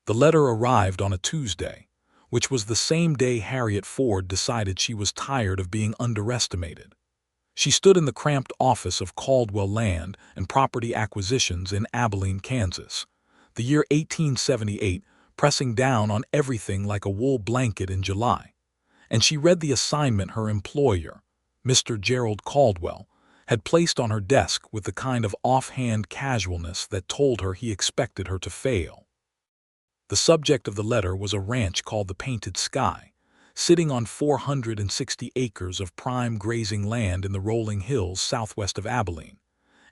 The letter arrived on a Tuesday, which was the same day Harriet Ford decided she was tired of being underestimated. She stood in the cramped office of Caldwell Land and Property Acquisitions in Abilene, Kansas, the year 1878, pressing down on everything like a wool blanket in July. And she read the assignment her employer, Mr. Gerald Caldwell, had placed on her desk with the kind of offhand casualness that told her he expected her to fail. The subject of the letter was a ranch called the Painted Sky, sitting on 460 acres of prime grazing land in the rolling hills southwest of Abilene,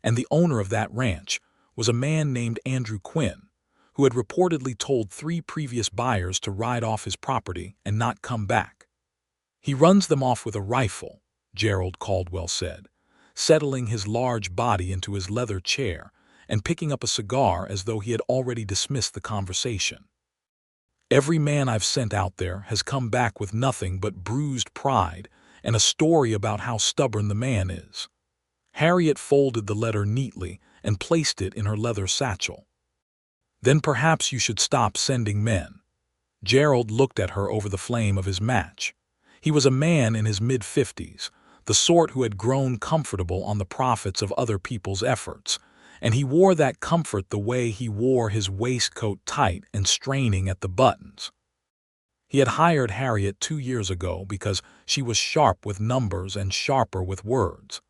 and the owner of that ranch was a man named Andrew Quinn, who had reportedly told 3 previous buyers to ride off his property and not come back. "He runs them off with a rifle," Gerald Caldwell said, settling his large body into his leather chair and picking up a cigar as though he had already dismissed the conversation. "Every man I've sent out there has come back with nothing but bruised pride and a story about how stubborn the man is." Harriet folded the letter neatly and placed it in her leather satchel. "Then perhaps you should stop sending men." Gerald looked at her over the flame of his match. He was a man in his mid-50s, the sort who had grown comfortable on the profits of other people's efforts, and he wore that comfort the way he wore his waistcoat tight and straining at the buttons. He had hired Harriet 2 years ago because she was sharp with numbers and sharper with words,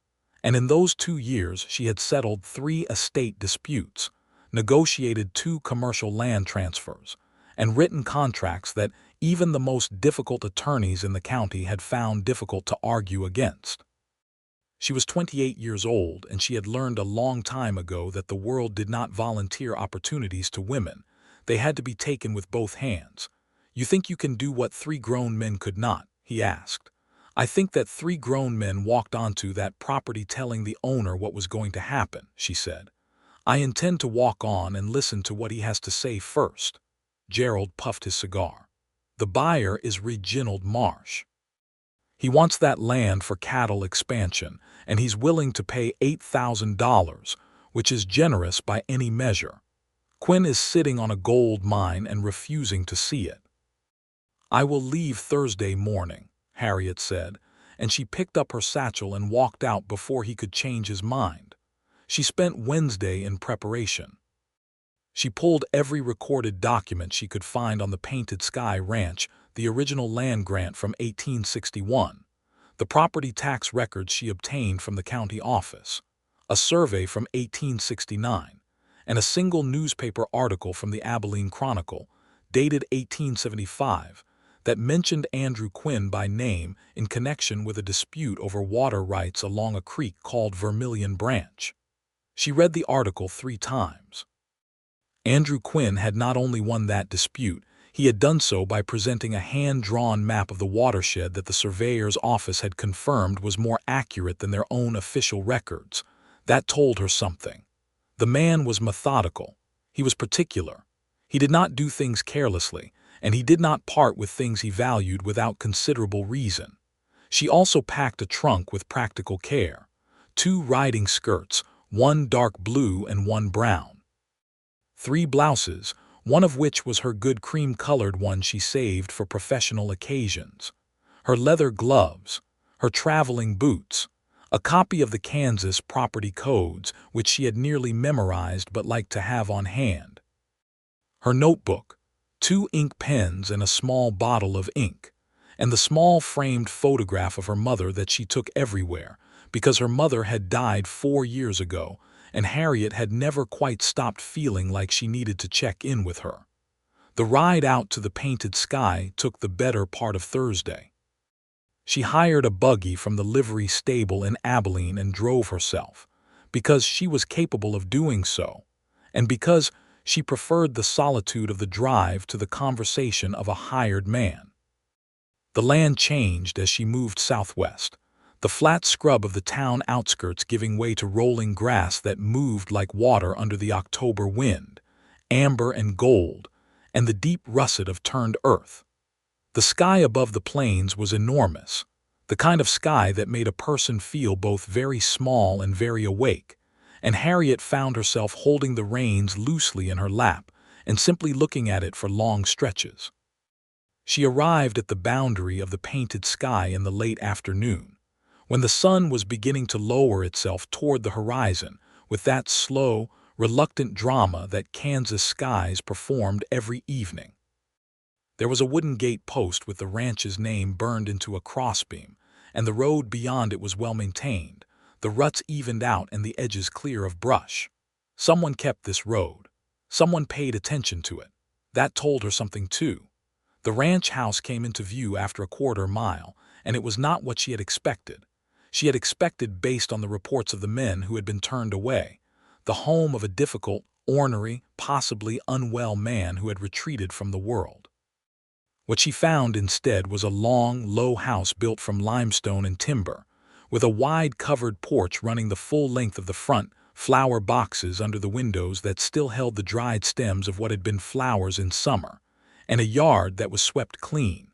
and in those 2 years she had settled 3 estate disputes, negotiated 2 commercial land transfers, and written contracts that even the most difficult attorneys in the county had found difficult to argue against. She was 28 years old, and she had learned a long time ago that the world did not volunteer opportunities to women. They had to be taken with both hands. "You think you can do what 3 grown men could not?" he asked. "I think that 3 grown men walked onto that property telling the owner what was going to happen," she said. "I intend to walk on and listen to what he has to say first." Gerald puffed his cigar. "The buyer is Reginald Marsh. He wants that land for cattle expansion, and he's willing to pay $8,000, which is generous by any measure. Quinn is sitting on a gold mine and refusing to see it." "I will leave Thursday morning," Harriet said, and she picked up her satchel and walked out before he could change his mind. She spent Wednesday in preparation. She pulled every recorded document she could find on the Painted Sky Ranch, the original land grant from 1861, the property tax records she obtained from the county office, a survey from 1869, and a single newspaper article from the Abilene Chronicle, dated 1875, that mentioned Andrew Quinn by name in connection with a dispute over water rights along a creek called Vermilion Branch. She read the article 3 times. Andrew Quinn had not only won that dispute, he had done so by presenting a hand-drawn map of the watershed that the surveyor's office had confirmed was more accurate than their own official records. That told her something. The man was methodical. He was particular. He did not do things carelessly, and he did not part with things he valued without considerable reason. She also packed a trunk with practical care. 2 riding skirts, 1 dark blue and 1 brown. 3 blouses, one of which was her good cream-colored one she saved for professional occasions. Her leather gloves, her traveling boots, a copy of the Kansas property codes, which she had nearly memorized but liked to have on hand. Her notebook, 2 ink pens and a small bottle of ink, and the small framed photograph of her mother that she took everywhere, because her mother had died 4 years ago, and Harriet had never quite stopped feeling like she needed to check in with her. The ride out to the Painted Sky took the better part of Thursday. She hired a buggy from the livery stable in Abilene and drove herself, because she was capable of doing so, and because she preferred the solitude of the drive to the conversation of a hired man. The land changed as she moved southwest, the flat scrub of the town outskirts giving way to rolling grass that moved like water under the October wind, amber and gold, and the deep russet of turned earth. The sky above the plains was enormous, the kind of sky that made a person feel both very small and very awake, and Harriet found herself holding the reins loosely in her lap and simply looking at it for long stretches. She arrived at the boundary of the painted sky in the late afternoon, when the sun was beginning to lower itself toward the horizon with that slow, reluctant drama that Kansas skies performed every evening. There was a wooden gate post with the ranch's name burned into a crossbeam, and the road beyond it was well maintained, the ruts evened out and the edges clear of brush. Someone kept this road. Someone paid attention to it. That told her something too. The ranch house came into view after a quarter mile, and it was not what she had expected. She had expected based on the reports of the men who had been turned away, the home of a difficult, ornery, possibly unwell man who had retreated from the world. What she found instead was a long, low house built from limestone and timber, with a wide covered porch running the full length of the front, flower boxes under the windows that still held the dried stems of what had been flowers in summer, and a yard that was swept clean.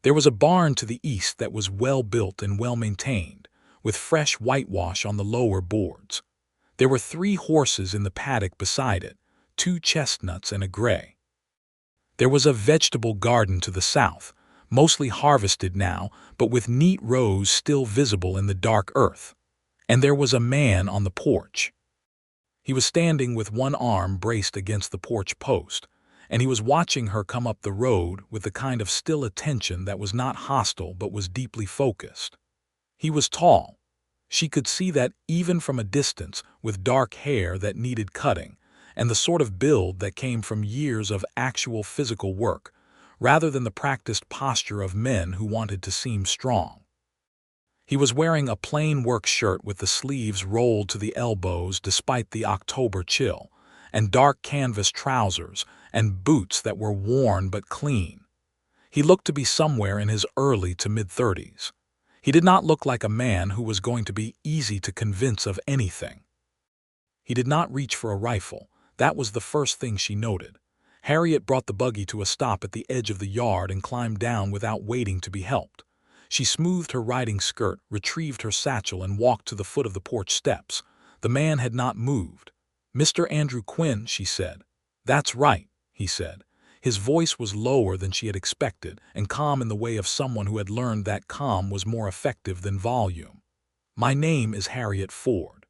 There was a barn to the east that was well built and well maintained, with fresh whitewash on the lower boards. There were 3 horses in the paddock beside it, 2 chestnuts and a gray. There was a vegetable garden to the south, mostly harvested now, but with neat rows still visible in the dark earth. And there was a man on the porch. He was standing with one arm braced against the porch post, and he was watching her come up the road with the kind of still attention that was not hostile but was deeply focused. He was tall. She could see that even from a distance, with dark hair that needed cutting, and the sort of build that came from years of actual physical work, rather than the practiced posture of men who wanted to seem strong. He was wearing a plain work shirt with the sleeves rolled to the elbows despite the October chill, and dark canvas trousers and boots that were worn but clean. He looked to be somewhere in his early to mid-30s. He did not look like a man who was going to be easy to convince of anything. He did not reach for a rifle. That was the first thing she noted. Harriet brought the buggy to a stop at the edge of the yard and climbed down without waiting to be helped. She smoothed her riding skirt, retrieved her satchel, and walked to the foot of the porch steps. The man had not moved. "Mr. Andrew Quinn," she said. "That's right," he said. His voice was lower than she had expected, and calm in the way of someone who had learned that calm was more effective than volume. "My name is Harriet Ford.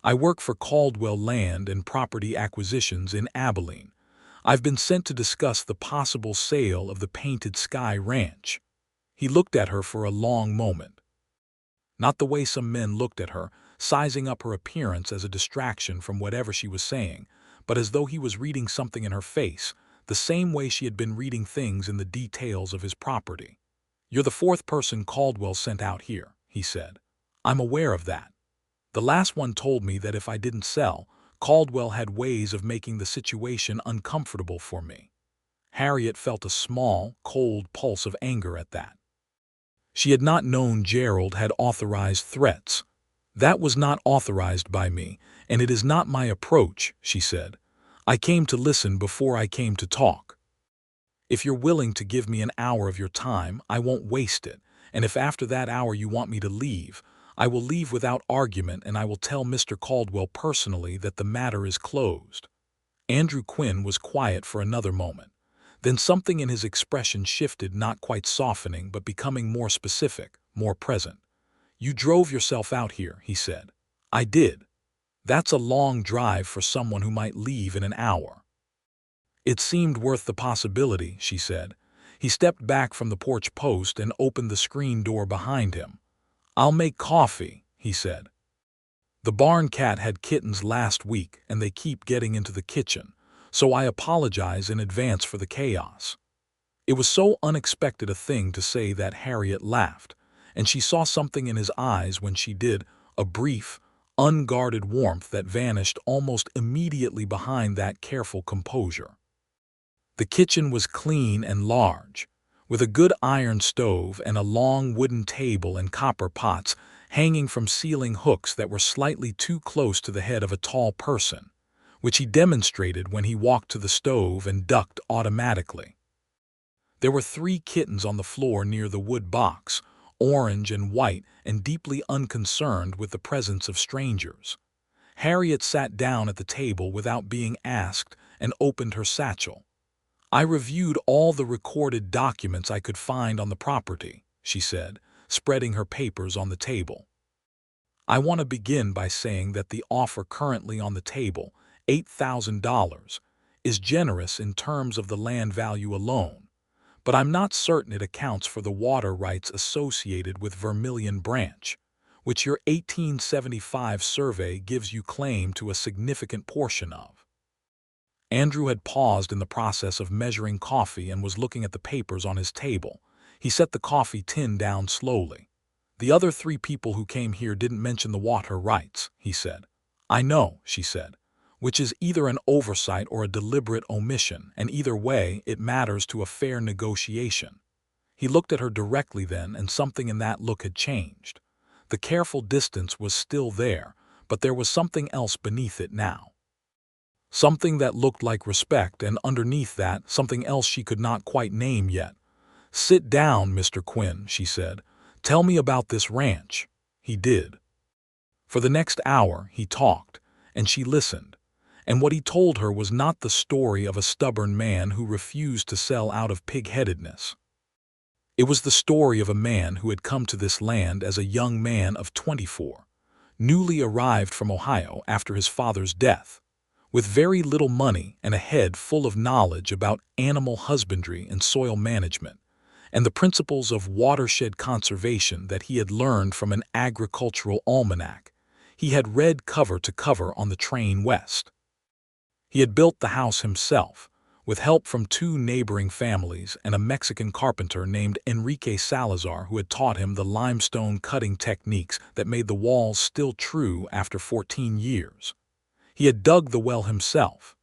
I work for Caldwell Land and Property Acquisitions in Abilene. I've been sent to discuss the possible sale of the Painted Sky Ranch." He looked at her for a long moment. Not the way some men looked at her, sizing up her appearance as a distraction from whatever she was saying, but as though he was reading something in her face, the same way she had been reading things in the details of his property. "You're the 4th person Caldwell sent out here," he said. "I'm aware of that. The last one told me that if I didn't sell, Caldwell had ways of making the situation uncomfortable for me." Harriet felt a small, cold pulse of anger at that. She had not known Gerald had authorized threats. "That was not authorized by me, and it is not my approach," she said. "I came to listen before I came to talk. If you're willing to give me an hour of your time, I won't waste it, and if after that hour you want me to leave, I will leave without argument, and I will tell Mr. Caldwell personally that the matter is closed." Andrew Quinn was quiet for another moment. Then something in his expression shifted, not quite softening, but becoming more specific, more present. "You drove yourself out here," he said. "I did. That's a long drive for someone who might leave in an hour." "It seemed worth the possibility," she said. He stepped back from the porch post and opened the screen door behind him. "I'll make coffee," he said. "The barn cat had kittens last week, and they keep getting into the kitchen, so I apologize in advance for the chaos." It was so unexpected a thing to say that Harriet laughed, and she saw something in his eyes when she did, a brief, unguarded warmth that vanished almost immediately behind that careful composure. The kitchen was clean and large, with a good iron stove and a long wooden table and copper pots hanging from ceiling hooks that were slightly too close to the head of a tall person, which he demonstrated when he walked to the stove and ducked automatically. There were 3 kittens on the floor near the wood box, orange and white and deeply unconcerned with the presence of strangers. Harriet sat down at the table without being asked and opened her satchel. "I reviewed all the recorded documents I could find on the property," she said, spreading her papers on the table. "I want to begin by saying that the offer currently on the table, $8,000, is generous in terms of the land value alone, but I'm not certain it accounts for the water rights associated with Vermilion Branch, which your 1875 survey gives you claim to a significant portion of." Andrew had paused in the process of measuring coffee and was looking at the papers on his table. He set the coffee tin down slowly. "The other 3 people who came here didn't mention the water rights," he said. "I know," she said, "which is either an oversight or a deliberate omission, and either way, it matters to a fair negotiation." He looked at her directly then, and something in that look had changed. The careful distance was still there, but there was something else beneath it now. Something that looked like respect, and underneath that, something else she could not quite name yet. "Sit down, Mr. Quinn," she said. "Tell me about this ranch." He did. For the next hour, he talked, and she listened. And what he told her was not the story of a stubborn man who refused to sell out of pig-headedness. It was the story of a man who had come to this land as a young man of 24, newly arrived from Ohio after his father's death, with very little money and a head full of knowledge about animal husbandry and soil management, and the principles of watershed conservation that he had learned from an agricultural almanac he had read cover to cover on the train west. He had built the house himself, with help from 2 neighboring families and a Mexican carpenter named Enrique Salazar who had taught him the limestone cutting techniques that made the walls still true after 14 years. He had dug the well himself.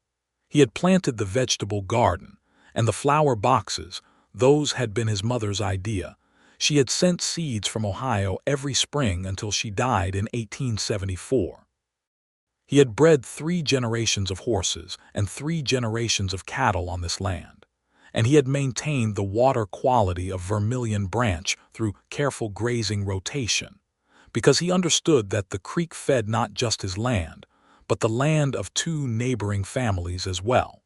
He had planted the vegetable garden, and the flower boxes, those had been his mother's idea. She had sent seeds from Ohio every spring until she died in 1874. He had bred 3 generations of horses and 3 generations of cattle on this land, and he had maintained the water quality of Vermilion Branch through careful grazing rotation, because he understood that the creek fed not just his land, but the land of 2 neighboring families as well.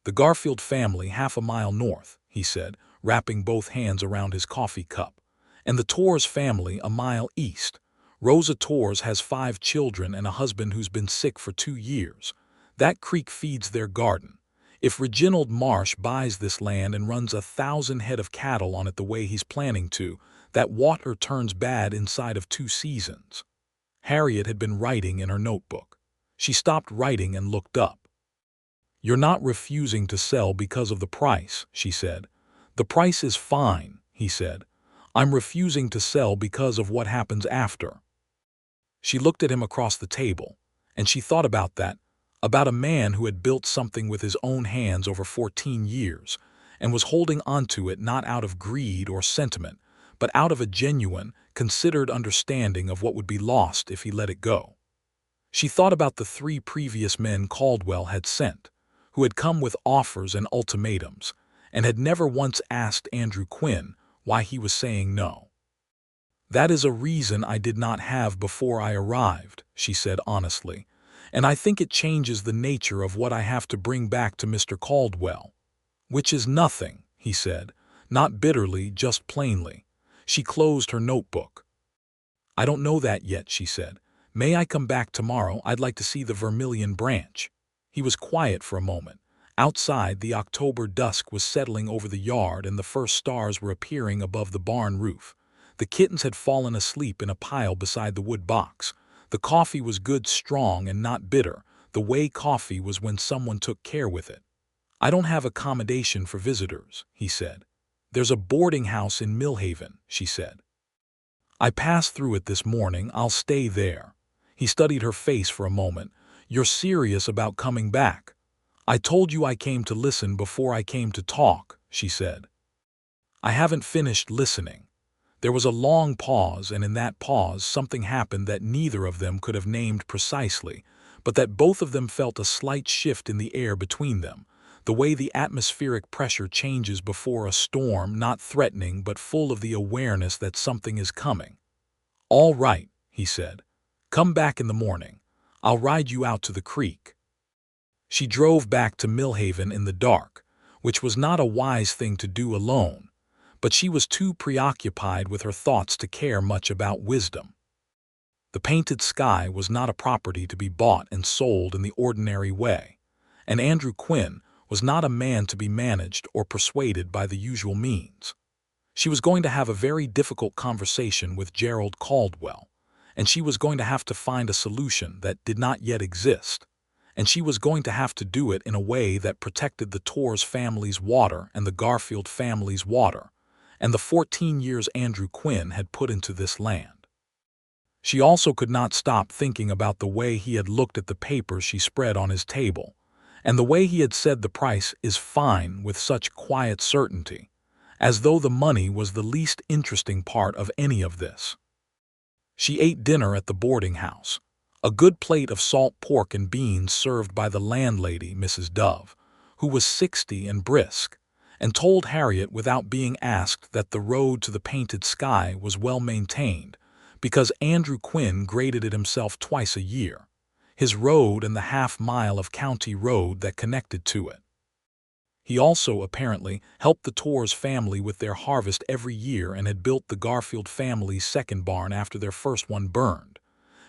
"The Garfield family 1/2 mile north," he said, wrapping both hands around his coffee cup, "and the Torres family a mile east. Rosa Torres has 5 children and a husband who's been sick for 2 years. That creek feeds their garden. If Reginald Marsh buys this land and runs 1,000 head of cattle on it the way he's planning to, that water turns bad inside of 2 seasons." Harriet had been writing in her notebook. She stopped writing and looked up. "You're not refusing to sell because of the price," she said. "The price is fine," he said. "I'm refusing to sell because of what happens after." She looked at him across the table, and she thought about that, about a man who had built something with his own hands over 14 years, and was holding onto it not out of greed or sentiment, but out of a genuine, considered understanding of what would be lost if he let it go. She thought about the 3 previous men Caldwell had sent, who had come with offers and ultimatums, and had never once asked Andrew Quinn why he was saying no. "That is a reason I did not have before I arrived," she said honestly, "and I think it changes the nature of what I have to bring back to Mr. Caldwell." "Which is nothing," he said, not bitterly, just plainly. She closed her notebook. "I don't know that yet," she said. "May I come back tomorrow? I'd like to see the Vermilion Branch." He was quiet for a moment. Outside, the October dusk was settling over the yard and the first stars were appearing above the barn roof. The kittens had fallen asleep in a pile beside the wood box. The coffee was good, strong, and not bitter, the way coffee was when someone took care with it. "I don't have accommodation for visitors," he said. "There's a boarding house in Millhaven," she said. "I passed through it this morning. I'll stay there." He studied her face for a moment. "You're serious about coming back?" "I told you I came to listen before I came to talk," she said. "I haven't finished listening." There was a long pause, and in that pause something happened that neither of them could have named precisely, but that both of them felt a slight shift in the air between them, the way the atmospheric pressure changes before a storm, not threatening but full of the awareness that something is coming. "All right," he said. "Come back in the morning. I'll ride you out to the creek." She drove back to Millhaven in the dark, which was not a wise thing to do alone, but she was too preoccupied with her thoughts to care much about wisdom. The Painted Sky was not a property to be bought and sold in the ordinary way, and Andrew Quinn was not a man to be managed or persuaded by the usual means. She was going to have a very difficult conversation with Gerald Caldwell, and she was going to have to find a solution that did not yet exist, and she was going to have to do it in a way that protected the Torres family's water and the Garfield family's water, and the 14 years Andrew Quinn had put into this land. She also could not stop thinking about the way he had looked at the papers she spread on his table, and the way he had said the price is fine with such quiet certainty, as though the money was the least interesting part of any of this. She ate dinner at the boarding house, a good plate of salt pork and beans served by the landlady, Mrs. Dove, who was 60 and brisk, and told Harriet without being asked that the road to the Painted Sky was well maintained, because Andrew Quinn graded it himself twice a year, his road and the half-mile of county road that connected to it. He also, apparently, helped the Torres family with their harvest every year and had built the Garfield family's second barn after their first one burned.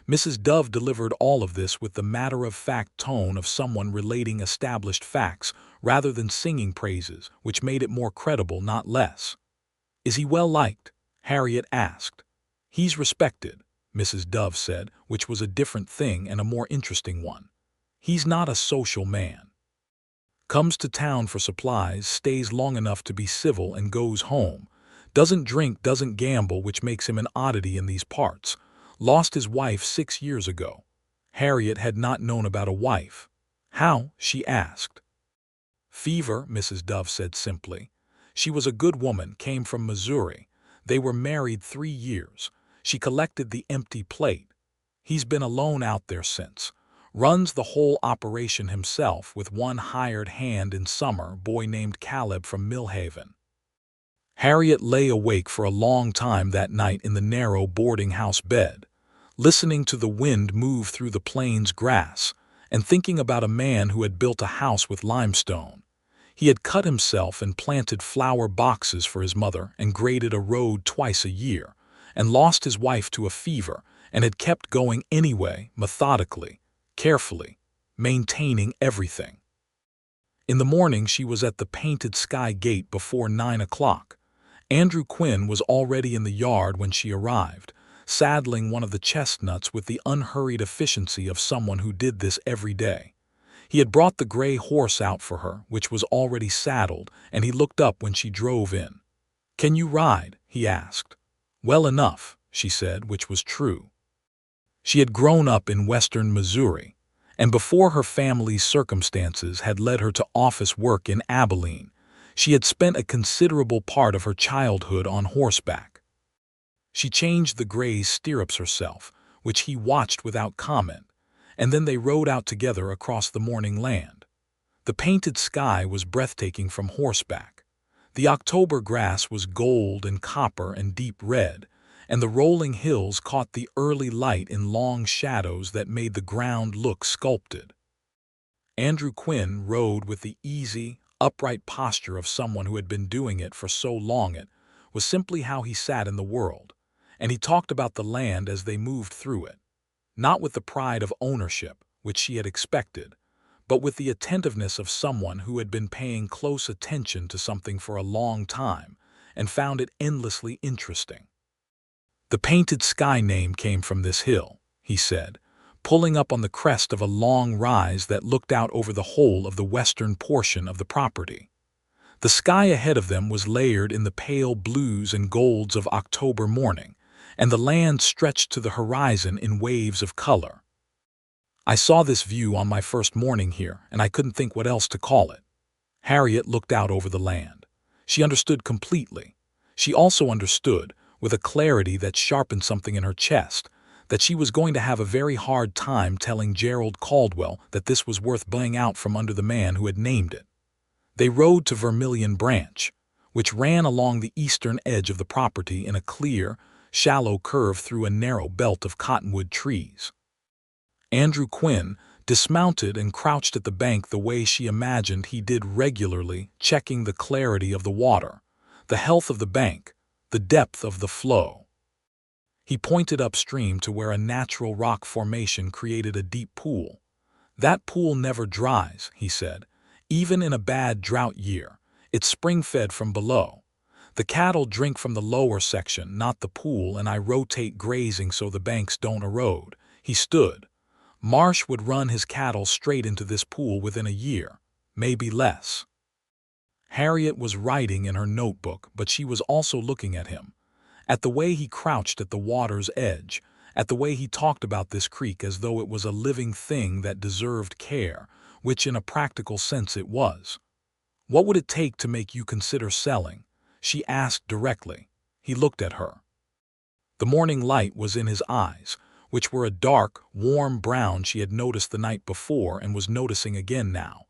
Mrs. Dove delivered all of this with the matter-of-fact tone of someone relating established facts rather than singing praises, which made it more credible, not less. "Is he well liked?" Harriet asked. "He's respected," Mrs. Dove said, which was a different thing and a more interesting one. "He's not a social man. Comes to town for supplies, stays long enough to be civil and goes home. Doesn't drink, doesn't gamble, which makes him an oddity in these parts. Lost his wife 6 years ago." Harriet had not known about a wife. "How?" she asked. "Fever," Mrs. Dove said simply. "She was a good woman, came from Missouri. They were married 3 years. She collected the empty plate. He's been alone out there since. Runs the whole operation himself with one hired hand in summer, boy named Caleb from Millhaven." Harriet lay awake for a long time that night in the narrow boarding-house bed, listening to the wind move through the plains grass and thinking about a man who had built a house with limestone. He had cut himself and planted flower boxes for his mother and graded a road twice a year, and lost his wife to a fever and had kept going anyway, methodically, carefully, maintaining everything. In the morning she was at the Painted Sky gate before 9 o'clock. Andrew Quinn was already in the yard when she arrived, saddling one of the chestnuts with the unhurried efficiency of someone who did this every day. He had brought the gray horse out for her, which was already saddled, and he looked up when she drove in. "Can you ride?" he asked. "Well enough," she said, which was true. She had grown up in western Missouri, and before her family's circumstances had led her to office work in Abilene, she had spent a considerable part of her childhood on horseback. She changed the gray's stirrups herself, which he watched without comment, and then they rode out together across the morning land. The Painted Sky was breathtaking from horseback. The October grass was gold and copper and deep red, and the rolling hills caught the early light in long shadows that made the ground look sculpted. Andrew Quinn rode with the easy, upright posture of someone who had been doing it for so long. It was simply how he sat in the world, and he talked about the land as they moved through it, not with the pride of ownership, which she had expected, but with the attentiveness of someone who had been paying close attention to something for a long time and found it endlessly interesting. "The Painted Sky name came from this hill," he said, pulling up on the crest of a long rise that looked out over the whole of the western portion of the property. The sky ahead of them was layered in the pale blues and golds of October morning, and the land stretched to the horizon in waves of color. "I saw this view on my first morning here, and I couldn't think what else to call it." Harriet looked out over the land. She understood completely. She also understood, with a clarity that sharpened something in her chest, that she was going to have a very hard time telling Gerald Caldwell that this was worth buying out from under the man who had named it. They rode to Vermilion Branch, which ran along the eastern edge of the property in a clear, shallow curve through a narrow belt of cottonwood trees. Andrew Quinn dismounted and crouched at the bank the way she imagined he did regularly, checking the clarity of the water, the health of the bank, the depth of the flow. He pointed upstream to where a natural rock formation created a deep pool. "That pool never dries," he said, "even in a bad drought year. It's spring-fed from below. The cattle drink from the lower section, not the pool, and I rotate grazing so the banks don't erode." He stood. "Marsh would run his cattle straight into this pool within a year, maybe less." Harriet was writing in her notebook, but she was also looking at him, at the way he crouched at the water's edge, at the way he talked about this creek as though it was a living thing that deserved care, which in a practical sense it was. "What would it take to make you consider selling?" she asked directly. He looked at her. The morning light was in his eyes, which were a dark, warm brown she had noticed the night before and was noticing again now.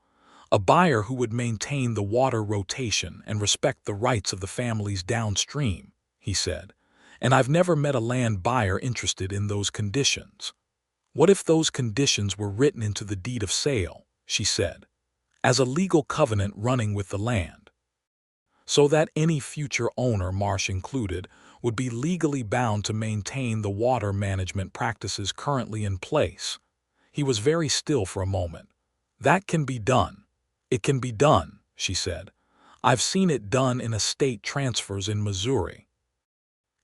"A buyer who would maintain the water rotation and respect the rights of the families downstream," he said. "And I've never met a land buyer interested in those conditions." "What if those conditions were written into the deed of sale?" she said, "as a legal covenant running with the land, so that any future owner, Marsh included, would be legally bound to maintain the water management practices currently in place?" He was very still for a moment. "That can be done. It can be done," she said. "I've seen it done in estate transfers in Missouri.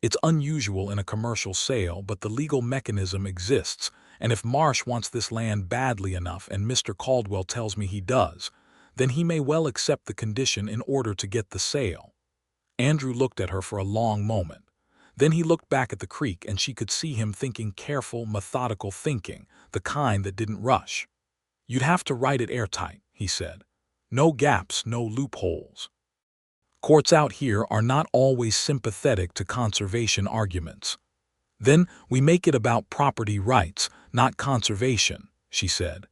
It's unusual in a commercial sale, but the legal mechanism exists, and if Marsh wants this land badly enough, and Mr. Caldwell tells me he does, then he may well accept the condition in order to get the sale." Andrew looked at her for a long moment. Then he looked back at the creek, and she could see him thinking, careful, methodical thinking, the kind that didn't rush. "You'd have to write it airtight," he said. "No gaps, no loopholes. Courts out here are not always sympathetic to conservation arguments." "Then we make it about property rights, not conservation," she said.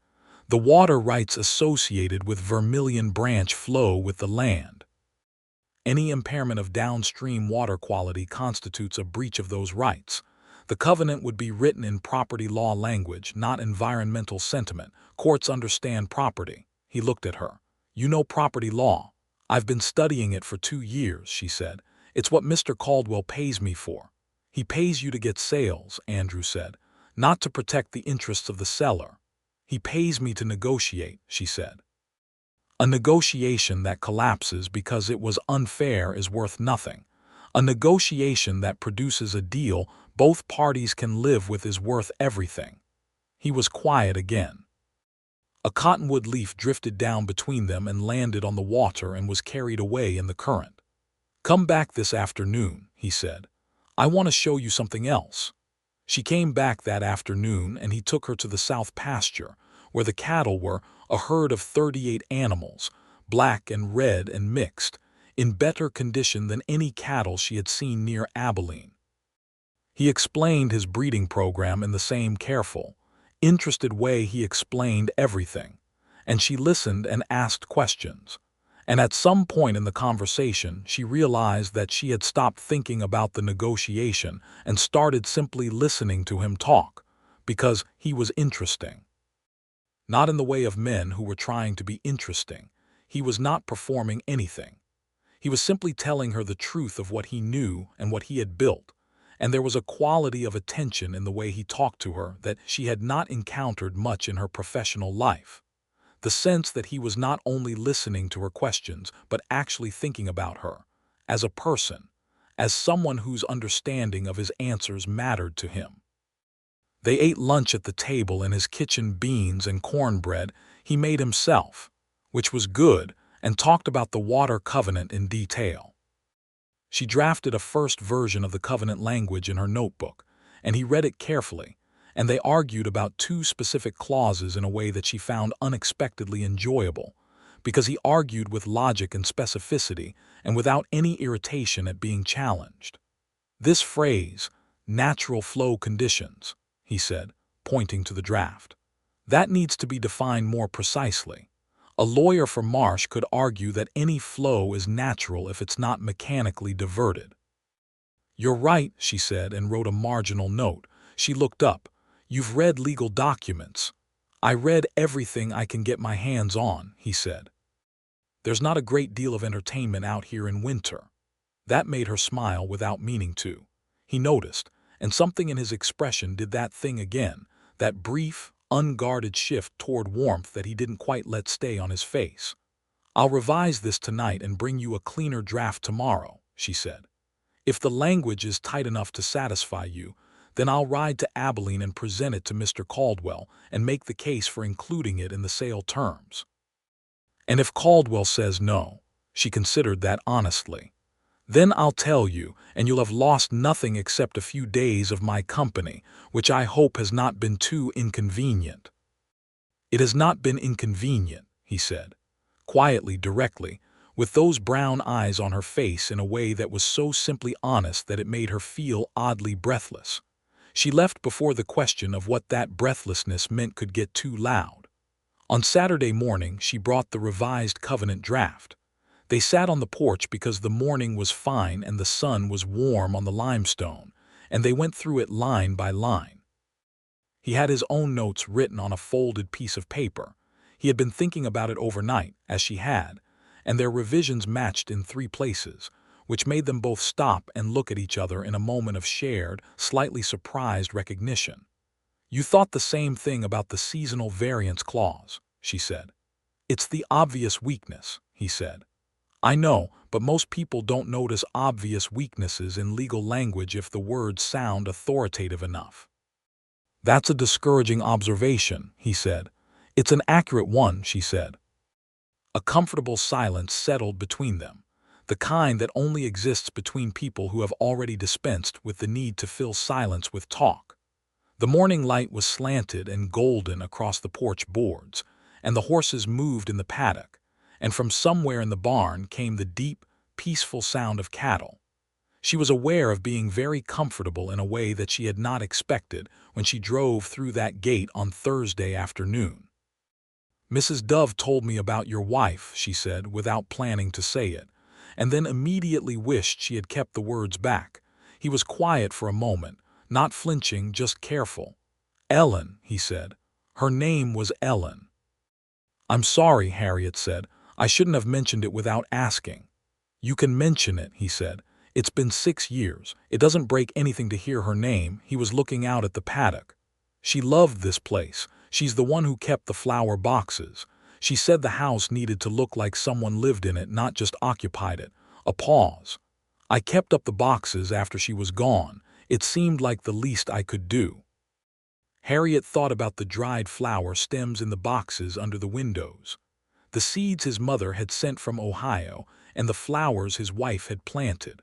"The water rights associated with Vermilion Branch flow with the land. Any impairment of downstream water quality constitutes a breach of those rights. The covenant would be written in property law language, not environmental sentiment. Courts understand property." He looked at her. "You know property law." "I've been studying it for 2 years," she said. "It's what Mr. Caldwell pays me for." "He pays you to get sales," Andrew said, "not to protect the interests of the seller." "He pays me to negotiate," she said. "A negotiation that collapses because it was unfair is worth nothing. A negotiation that produces a deal both parties can live with is worth everything." He was quiet again. A cottonwood leaf drifted down between them and landed on the water and was carried away in the current. "Come back this afternoon," he said. "I want to show you something else." She came back that afternoon, and he took her to the south pasture, where the cattle were, a herd of 38 animals, black and red and mixed, in better condition than any cattle she had seen near Abilene. He explained his breeding program in the same careful, interested way he explained everything, and she listened and asked questions. And at some point in the conversation, she realized that she had stopped thinking about the negotiation and started simply listening to him talk, because he was interesting. Not in the way of men who were trying to be interesting. He was not performing anything. He was simply telling her the truth of what he knew and what he had built, and there was a quality of attention in the way he talked to her that she had not encountered much in her professional life. The sense that he was not only listening to her questions, but actually thinking about her, as a person, as someone whose understanding of his answers mattered to him. They ate lunch at the table, and his kitchen beans and cornbread he made himself, which was good, and talked about the water covenant in detail. She drafted a first version of the covenant language in her notebook, and he read it carefully, and they argued about 2 specific clauses in a way that she found unexpectedly enjoyable, because he argued with logic and specificity and without any irritation at being challenged. "This phrase, natural flow conditions," he said, pointing to the draft, "that needs to be defined more precisely. A lawyer for Marsh could argue that any flow is natural if it's not mechanically diverted." "You're right," she said, and wrote a marginal note. She looked up. "You've read legal documents." I read everything I can get my hands on, he said. There's not a great deal of entertainment out here in winter. That made her smile without meaning to. He noticed, and something in his expression did that thing again, that brief, unguarded shift toward warmth that he didn't quite let stay on his face. I'll revise this tonight and bring you a cleaner draft tomorrow, she said. If the language is tight enough to satisfy you, then I'll ride to Abilene and present it to Mr. Caldwell and make the case for including it in the sale terms. And if Caldwell says no, she considered that honestly, then I'll tell you, and you'll have lost nothing except a few days of my company, which I hope has not been too inconvenient. It has not been inconvenient, he said, quietly, directly, with those brown eyes on her face in a way that was so simply honest that it made her feel oddly breathless. She left before the question of what that breathlessness meant could get too loud. On Saturday morning, she brought the revised covenant draft. They sat on the porch because the morning was fine and the sun was warm on the limestone, and they went through it line by line. He had his own notes written on a folded piece of paper. He had been thinking about it overnight, as she had, and their revisions matched in 3 places, which made them both stop and look at each other in a moment of shared, slightly surprised recognition. You thought the same thing about the seasonal variance clause, she said. It's the obvious weakness, he said. I know, but most people don't notice obvious weaknesses in legal language if the words sound authoritative enough. That's a discouraging observation, he said. It's an accurate one, she said. A comfortable silence settled between them, the kind that only exists between people who have already dispensed with the need to fill silence with talk. The morning light was slanted and golden across the porch boards, and the horses moved in the paddock, and from somewhere in the barn came the deep, peaceful sound of cattle. She was aware of being very comfortable in a way that she had not expected when she drove through that gate on Thursday afternoon. Mrs. Dove told me about your wife, she said, without planning to say it, and then immediately wished she had kept the words back. He was quiet for a moment, not flinching, just careful. Ellen, he said. Her name was Ellen. I'm sorry, Harriet said. I shouldn't have mentioned it without asking. You can mention it, he said. It's been 6 years. It doesn't break anything to hear her name. He was looking out at the paddock. She loved this place. She's the one who kept the flower boxes. She said the house needed to look like someone lived in it, not just occupied it. A pause. I kept up the boxes after she was gone. It seemed like the least I could do. Harriet thought about the dried flower stems in the boxes under the windows, the seeds his mother had sent from Ohio, and the flowers his wife had planted.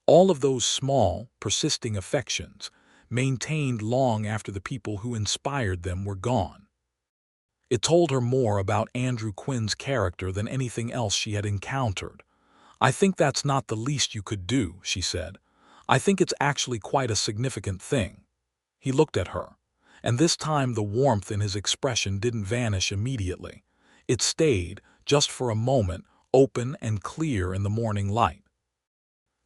All of those small, persisting affections, maintained long after the people who inspired them were gone. It told her more about Andrew Quinn's character than anything else she had encountered. I think that's not the least you could do, she said. I think it's actually quite a significant thing. He looked at her, and this time the warmth in his expression didn't vanish immediately. It stayed, just for a moment, open and clear in the morning light.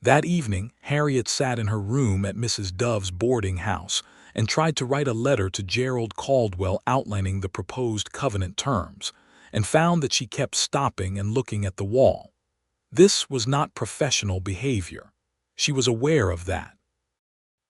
That evening, Harriet sat in her room at Mrs. Dove's boarding house and tried to write a letter to Gerald Caldwell outlining the proposed covenant terms, and found that she kept stopping and looking at the wall. This was not professional behavior. She was aware of that.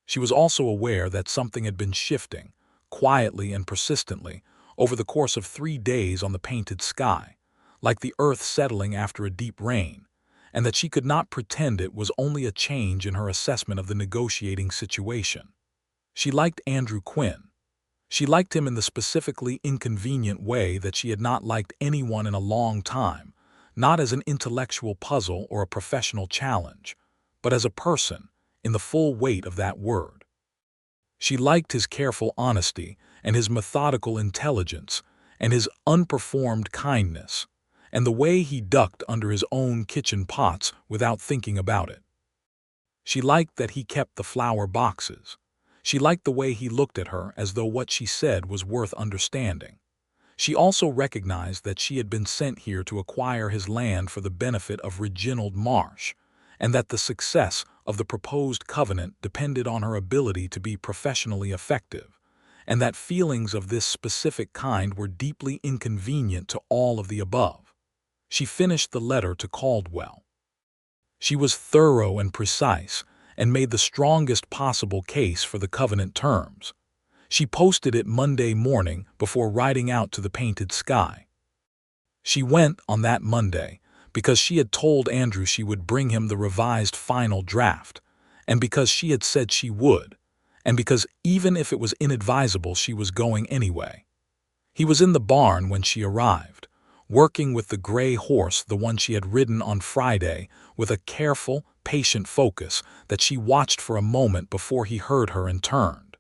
She was also aware that something had been shifting, quietly and persistently, over the course of 3 days on the painted sky, like the earth settling after a deep rain, and that she could not pretend it was only a change in her assessment of the negotiating situation. She liked Andrew Quinn. She liked him in the specifically inconvenient way that she had not liked anyone in a long time, not as an intellectual puzzle or a professional challenge, but as a person, in the full weight of that word. She liked his careful honesty and his methodical intelligence and his unperformed kindness, and the way he ducked under his own kitchen pots without thinking about it. She liked that he kept the flower boxes. She liked the way he looked at her as though what she said was worth understanding. She also recognized that she had been sent here to acquire his land for the benefit of Reginald Marsh, and that the success of the proposed covenant depended on her ability to be professionally effective, and that feelings of this specific kind were deeply inconvenient to all of the above. She finished the letter to Caldwell. She was thorough and precise, and made the strongest possible case for the covenant terms. She posted it Monday morning before riding out to the painted sky. She went on that Monday because she had told Andrew she would bring him the revised final draft, and because she had said she would, and because even if it was inadvisable she was going anyway. He was in the barn when she arrived, working with the gray horse, the one she had ridden on Friday, with a careful, patient focus that she watched for a moment before he heard her and turned.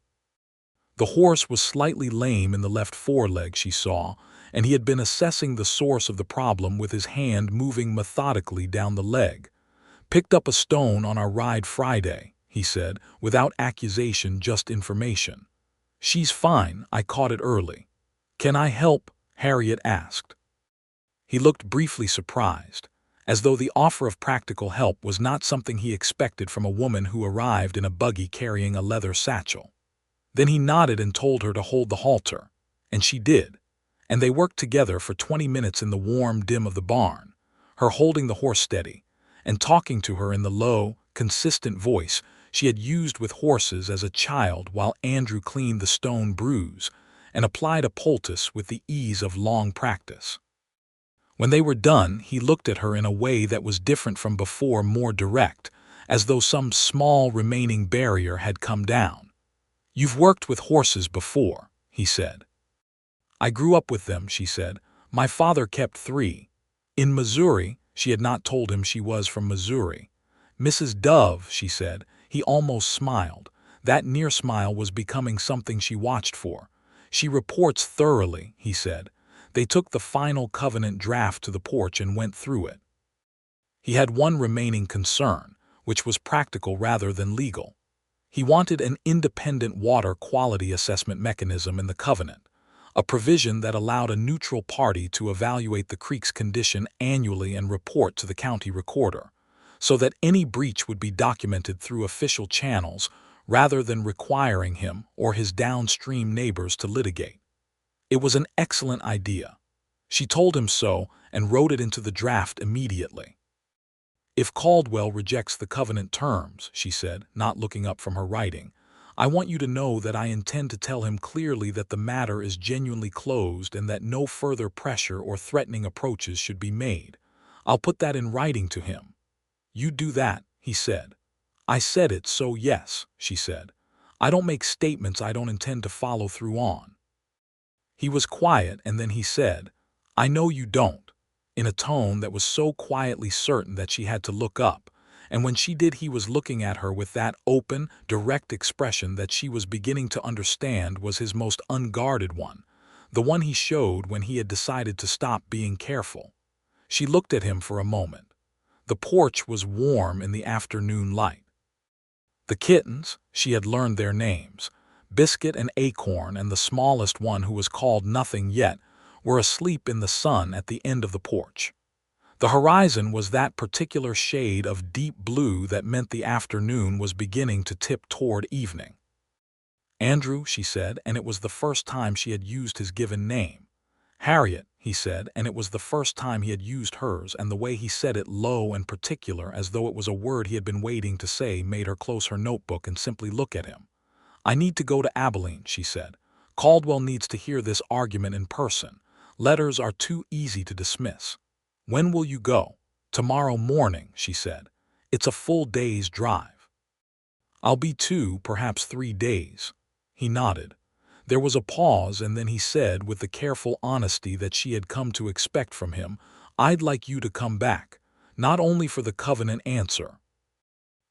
The horse was slightly lame in the left foreleg, she saw, and he had been assessing the source of the problem with his hand moving methodically down the leg. "Picked up a stone on our ride Friday," he said, without accusation, just information. "She's fine, I caught it early." "Can I help?" Harriet asked. He looked briefly surprised, as though the offer of practical help was not something he expected from a woman who arrived in a buggy carrying a leather satchel. Then he nodded and told her to hold the halter, and she did, and they worked together for 20 minutes in the warm dim of the barn, her holding the horse steady, and talking to her in the low, consistent voice she had used with horses as a child while Andrew cleaned the stone bruise and applied a poultice with the ease of long practice. When they were done, he looked at her in a way that was different from before, more direct, as though some small remaining barrier had come down. "You've worked with horses before," he said. "I grew up with them," she said. "My father kept 3. In Missouri." She had not told him she was from Missouri. "Mrs. Dove," she said. He almost smiled. That near smile was becoming something she watched for. "She reports thoroughly," he said. They took the final covenant draft to the porch and went through it. He had one remaining concern, which was practical rather than legal. He wanted an independent water quality assessment mechanism in the covenant, a provision that allowed a neutral party to evaluate the creek's condition annually and report to the county recorder, so that any breach would be documented through official channels rather than requiring him or his downstream neighbors to litigate. It was an excellent idea. She told him so and wrote it into the draft immediately. "If Caldwell rejects the covenant terms," she said, not looking up from her writing, "I want you to know that I intend to tell him clearly that the matter is genuinely closed and that no further pressure or threatening approaches should be made. I'll put that in writing to him." "You do that," he said. "I said it, so yes," she said. "I don't make statements I don't intend to follow through on." He was quiet, and then he said, "I know you don't," in a tone that was so quietly certain that she had to look up, and when she did he was looking at her with that open, direct expression that she was beginning to understand was his most unguarded one, the one he showed when he had decided to stop being careful. She looked at him for a moment. The porch was warm in the afternoon light. The kittens, she had learned their names, Biscuit and Acorn, and the smallest one, who was called Nothing Yet, were asleep in the sun at the end of the porch. The horizon was that particular shade of deep blue that meant the afternoon was beginning to tip toward evening. "Andrew," she said, and it was the first time she had used his given name. "Harriet," he said, and it was the first time he had used hers, and the way he said it, low and particular, as though it was a word he had been waiting to say, made her close her notebook and simply look at him. "I need to go to Abilene," she said. "Caldwell needs to hear this argument in person. Letters are too easy to dismiss." "When will you go?" "Tomorrow morning," she said. "It's a full day's drive." "I'll be 2, perhaps 3 days." He nodded. There was a pause, and then he said, with the careful honesty that she had come to expect from him, "I'd like you to come back, not only for the covenant answer."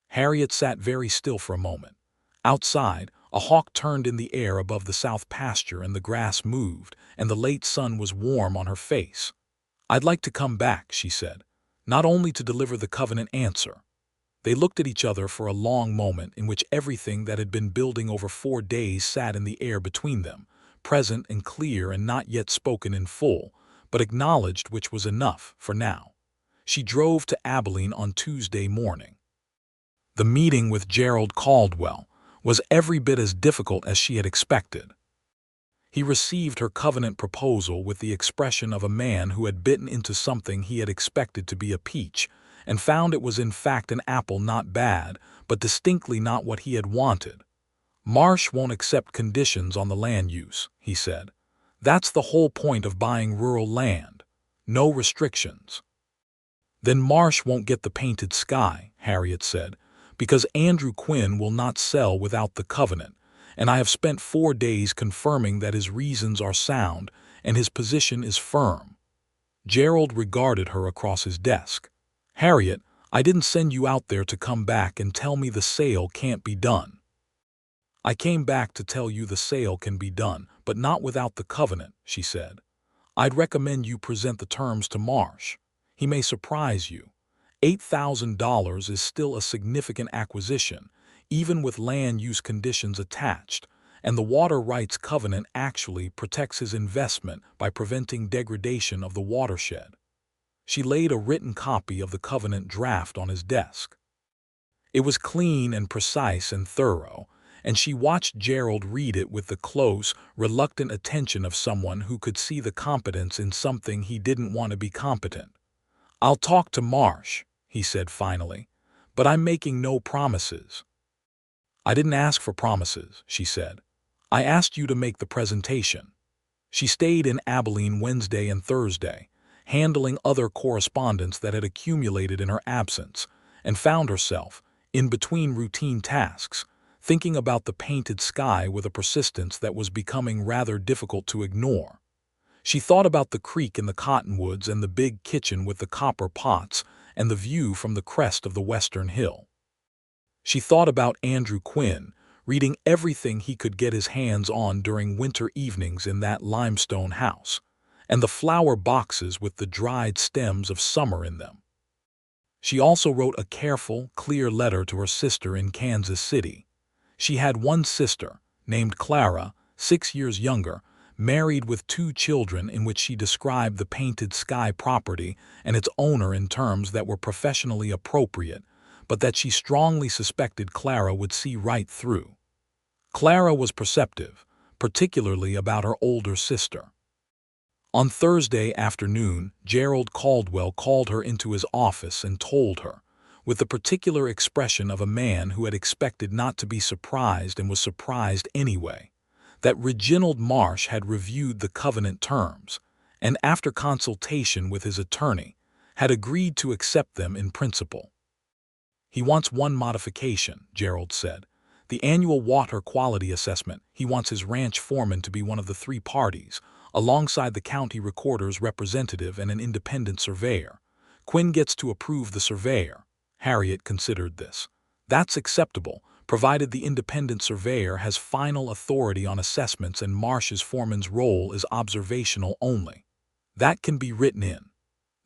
Harriet sat very still for a moment. Outside, a hawk turned in the air above the south pasture, and the grass moved, and the late sun was warm on her face. "I'd like to come back," she said, "not only to deliver the covenant answer." They looked at each other for a long moment in which everything that had been building over 4 days sat in the air between them, present and clear and not yet spoken in full, but acknowledged, which was enough for now. She drove to Abilene on Tuesday morning. The meeting with Gerald Caldwell was every bit as difficult as she had expected. He received her covenant proposal with the expression of a man who had bitten into something he had expected to be a peach, and found it was in fact an apple, not bad, but distinctly not what he had wanted. "Marsh won't accept conditions on the land use," he said. "That's the whole point of buying rural land. No restrictions." "Then Marsh won't get the painted sky," Harriet said, "because Andrew Quinn will not sell without the covenant, and I have spent 4 days confirming that his reasons are sound and his position is firm." Gerald regarded her across his desk. "Harriet, I didn't send you out there to come back and tell me the sale can't be done." "I came back to tell you the sale can be done, but not without the covenant," she said. "I'd recommend you present the terms to Marsh. He may surprise you. $8,000 is still a significant acquisition, even with land use conditions attached, and the water rights covenant actually protects his investment by preventing degradation of the watershed." She laid a written copy of the covenant draft on his desk. It was clean and precise and thorough, and she watched Gerald read it with the close, reluctant attention of someone who could see the competence in something he didn't want to be competent. "I'll talk to Marsh," he said finally, "but I'm making no promises." "I didn't ask for promises," she said. "I asked you to make the presentation." She stayed in Abilene Wednesday and Thursday, handling other correspondence that had accumulated in her absence, and found herself, in between routine tasks, thinking about the painted sky with a persistence that was becoming rather difficult to ignore. She thought about the creek in the cottonwoods and the big kitchen with the copper pots and the view from the crest of the western hill. She thought about Andrew Quinn, reading everything he could get his hands on during winter evenings in that limestone house, and the flower boxes with the dried stems of summer in them. She also wrote a careful, clear letter to her sister in Kansas City. She had one sister, named Clara, 6 years younger, married with 2 children, in which she described the painted sky property and its owner in terms that were professionally appropriate, but that she strongly suspected Clara would see right through. Clara was perceptive, particularly about her older sister. On Thursday afternoon, Gerald Caldwell called her into his office and told her, with the particular expression of a man who had expected not to be surprised and was surprised anyway, that Reginald Marsh had reviewed the covenant terms, and after consultation with his attorney, had agreed to accept them in principle. "He wants one modification," Gerald said. "The annual water quality assessment. He wants his ranch foreman to be one of the 3 parties, alongside the county recorder's representative and an independent surveyor. Quinn gets to approve the surveyor." Harriet considered this. "That's acceptable, provided the independent surveyor has final authority on assessments and Marsh's foreman's role is observational only. That can be written in."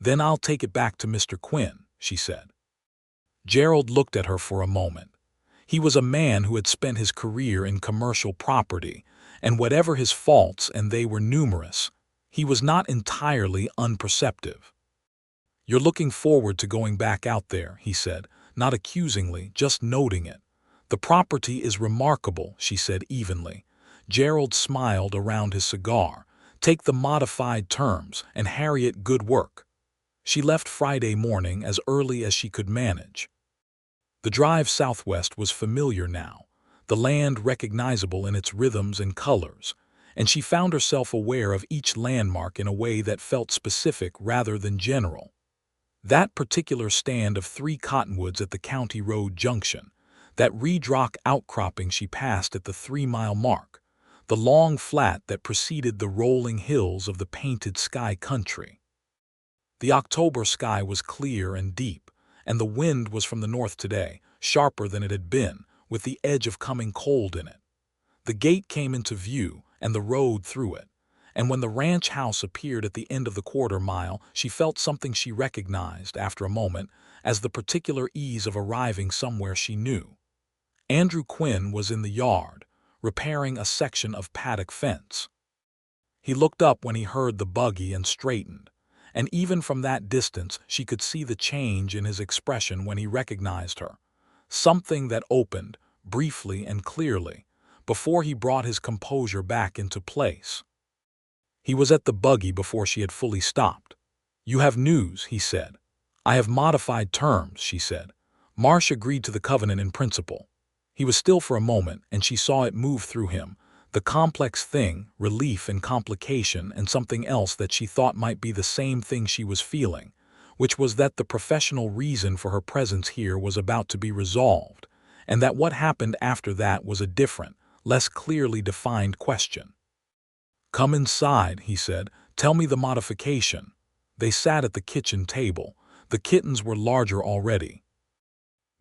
"Then I'll take it back to Mr. Quinn," she said. Gerald looked at her for a moment. He was a man who had spent his career in commercial property, and whatever his faults, and they were numerous, he was not entirely unperceptive. "You're looking forward to going back out there," he said, not accusingly, just noting it. "The property is remarkable," she said evenly. Gerald smiled around his cigar. "Take the modified terms, and Harriet, good work." She left Friday morning as early as she could manage. The drive southwest was familiar now, the land recognizable in its rhythms and colors, and she found herself aware of each landmark in a way that felt specific rather than general. That particular stand of 3 cottonwoods at the county road junction, that reed rock outcropping she passed at the 3-mile mark, the long flat that preceded the rolling hills of the painted sky country. The October sky was clear and deep, and the wind was from the north today, sharper than it had been, with the edge of coming cold in it. The gate came into view, and the road through it, and when the ranch house appeared at the end of the quarter-mile, she felt something she recognized, after a moment, as the particular ease of arriving somewhere she knew. Andrew Quinn was in the yard, repairing a section of paddock fence. He looked up when he heard the buggy and straightened, and even from that distance she could see the change in his expression when he recognized her. Something that opened, briefly and clearly, before he brought his composure back into place. He was at the buggy before she had fully stopped. "You have news," he said. "I have modified terms," she said. Marsh agreed to the covenant in principle. He was still for a moment, and she saw it move through him. The complex thing, relief and complication, and something else that she thought might be the same thing she was feeling, which was that the professional reason for her presence here was about to be resolved, and that what happened after that was a different, less clearly defined question. "Come inside," he said. "Tell me the modification." They sat at the kitchen table. The kittens were larger already.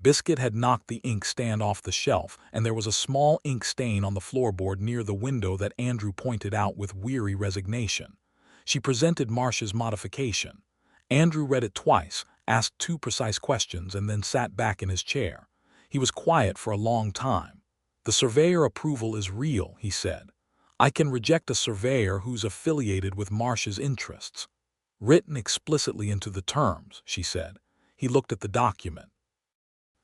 Biscuit had knocked the inkstand off the shelf, and there was a small ink stain on the floorboard near the window that Andrew pointed out with weary resignation. She presented Marsh's modification. Andrew read it twice, asked 2 precise questions, and then sat back in his chair. He was quiet for a long time. "The surveyor approval is real," he said. "I can reject a surveyor who's affiliated with Marsh's interests." "Written explicitly into the terms," she said. He looked at the document.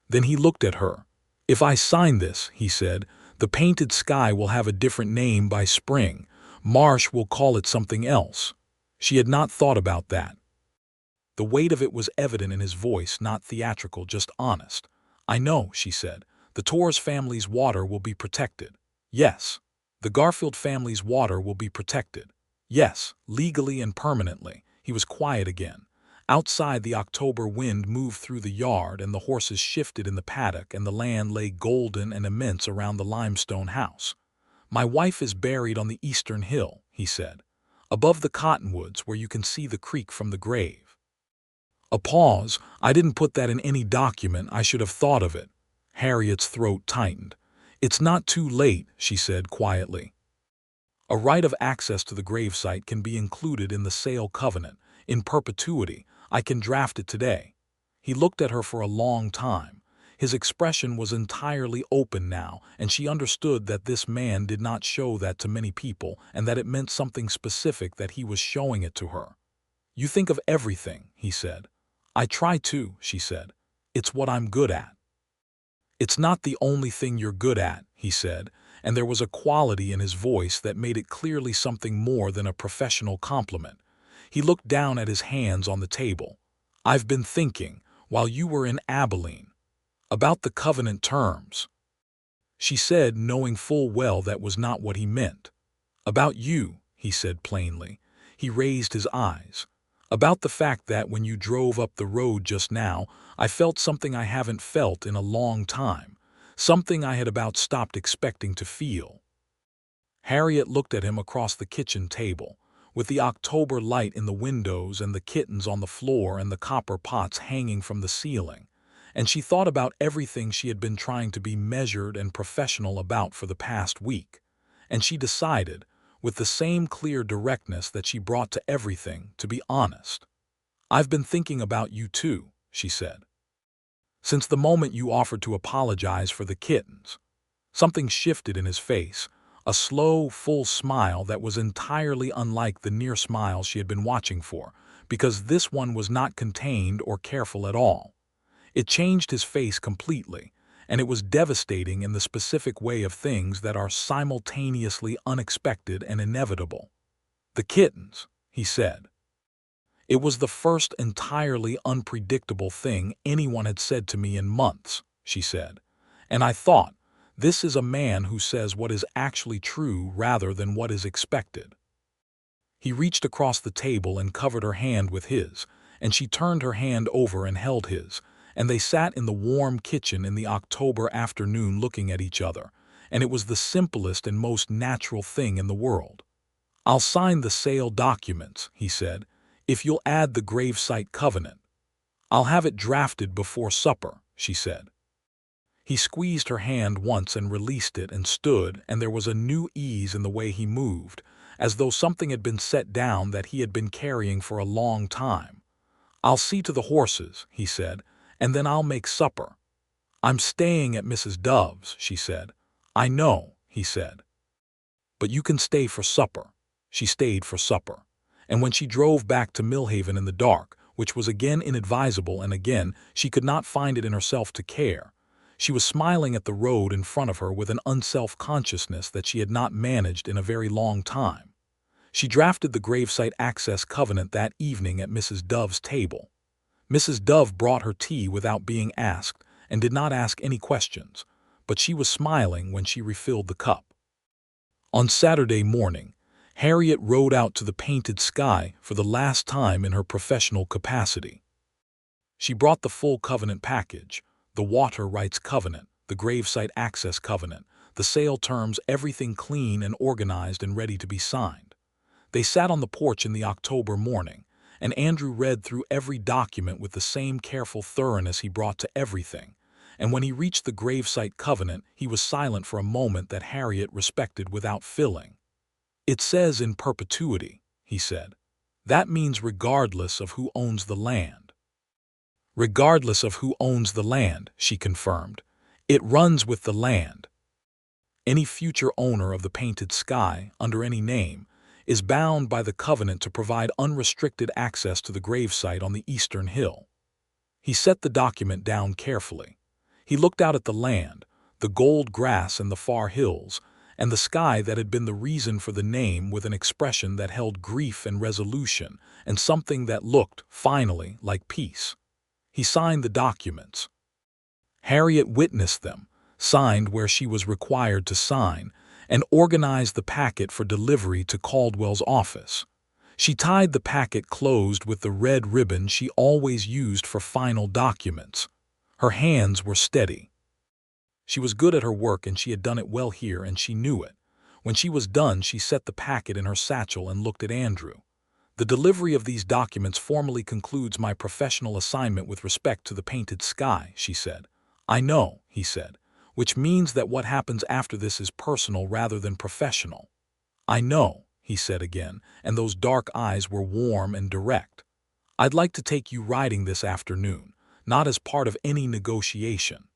Then he looked at her. "If I sign this," he said, "the painted sky will have a different name by spring. Marsh will call it something else." She had not thought about that. The weight of it was evident in his voice, not theatrical, just honest. "I know," she said. "The Torres family's water will be protected." "Yes." "The Garfield family's water will be protected." "Yes, legally and permanently." He was quiet again. Outside, the October wind moved through the yard, and the horses shifted in the paddock, and the land lay golden and immense around the limestone house. "My wife is buried on the eastern hill," he said, "above the cottonwoods where you can see the creek from the grave." A pause. "I didn't put that in any document. I should have thought of it." Harriet's throat tightened. "It's not too late," she said quietly. "A right of access to the gravesite can be included in the sale covenant, in perpetuity. I can draft it today." He looked at her for a long time. His expression was entirely open now, and she understood that this man did not show that to many people, and that it meant something specific that he was showing it to her. "You think of everything," he said. "I try to," she said. "It's what I'm good at." "It's not the only thing you're good at," he said, and there was a quality in his voice that made it clearly something more than a professional compliment. He looked down at his hands on the table. "I've been thinking, while you were in Abilene, about the covenant terms," she said, knowing full well that was not what he meant. "About you," he said plainly. He raised his eyes. "About the fact that when you drove up the road just now, I felt something I haven't felt in a long time, something I had about stopped expecting to feel." Harriet looked at him across the kitchen table. With the October light in the windows and the kittens on the floor and the copper pots hanging from the ceiling, and she thought about everything she had been trying to be measured and professional about for the past week, and she decided, with the same clear directness that she brought to everything, to be honest. "I've been thinking about you too," she said. "Since the moment you offered to apologize for the kittens." Something shifted in his face. A slow, full smile that was entirely unlike the near smiles she had been watching for, because this one was not contained or careful at all. It changed his face completely, and it was devastating in the specific way of things that are simultaneously unexpected and inevitable. "The kittens," he said. "It was the first entirely unpredictable thing anyone had said to me in months," she said. "And I thought, this is a man who says what is actually true rather than what is expected." He reached across the table and covered her hand with his, and she turned her hand over and held his, and they sat in the warm kitchen in the October afternoon looking at each other, and it was the simplest and most natural thing in the world. "I'll sign the sale documents," he said, "if you'll add the gravesite covenant." "I'll have it drafted before supper," she said. He squeezed her hand once and released it and stood, and there was a new ease in the way he moved, as though something had been set down that he had been carrying for a long time. "I'll see to the horses," he said, "and then I'll make supper." "I'm staying at Mrs. Dove's," she said. "I know," he said. "But you can stay for supper." She stayed for supper. And when she drove back to Millhaven in the dark, which was again inadvisable and again she could not find it in herself to care, She was smiling at the road in front of her with an unself-consciousness that she had not managed in a very long time. She drafted the gravesite access covenant that evening at Mrs. Dove's table. Mrs. Dove brought her tea without being asked and did not ask any questions, but she was smiling when she refilled the cup. On Saturday morning, Harriet rode out to the painted sky for the last time in her professional capacity. She brought the full covenant package, the water rights covenant, the gravesite access covenant, the sale terms, everything clean and organized and ready to be signed. They sat on the porch in the October morning, and Andrew read through every document with the same careful thoroughness he brought to everything, and when he reached the gravesite covenant, he was silent for a moment that Harriet respected without filling. "It says in perpetuity," he said. "That means regardless of who owns the land." "Regardless of who owns the land," she confirmed. "It runs with the land. Any future owner of the painted sky, under any name, is bound by the covenant to provide unrestricted access to the gravesite on the eastern hill." He set the document down carefully. He looked out at the land, the gold grass and the far hills, and the sky that had been the reason for the name with an expression that held grief and resolution and something that looked, finally, like peace. He signed the documents. Harriet witnessed them, signed where she was required to sign, and organized the packet for delivery to Caldwell's office. She tied the packet closed with the red ribbon she always used for final documents. Her hands were steady. She was good at her work and she had done it well here and she knew it. When she was done, she set the packet in her satchel and looked at Andrew. "The delivery of these documents formally concludes my professional assignment with respect to the painted sky," she said. "I know," he said, "which means that what happens after this is personal rather than professional." "I know," he said again, and those dark eyes were warm and direct. "I'd like to take you riding this afternoon, not as part of any negotiation."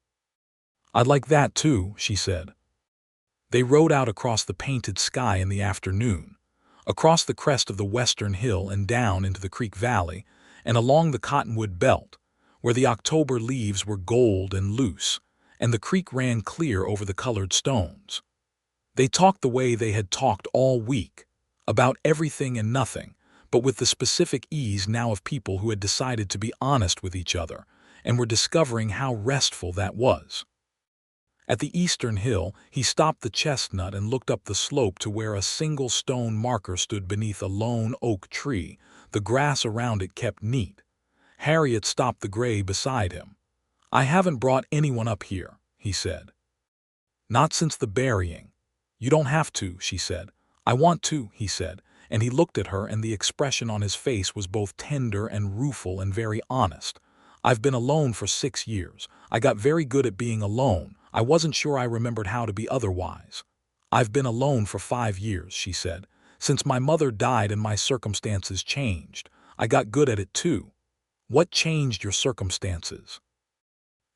"I'd like that too," she said. They rode out across the painted sky in the afternoon, across the crest of the western hill and down into the creek valley, and along the cottonwood belt, where the October leaves were gold and loose, and the creek ran clear over the colored stones. They talked the way they had talked all week, about everything and nothing, but with the specific ease now of people who had decided to be honest with each other, and were discovering how restful that was. At the eastern hill, he stopped the chestnut and looked up the slope to where a single stone marker stood beneath a lone oak tree, the grass around it kept neat. Harriet stopped the gray beside him. "I haven't brought anyone up here," he said. "Not since the burying." "You don't have to," she said. "I want to," he said, and he looked at her and the expression on his face was both tender and rueful and very honest. "I've been alone for 6 years. I got very good at being alone. I wasn't sure I remembered how to be otherwise." "I've been alone for 5 years," she said. "Since my mother died and my circumstances changed. I got good at it too." "What changed your circumstances?"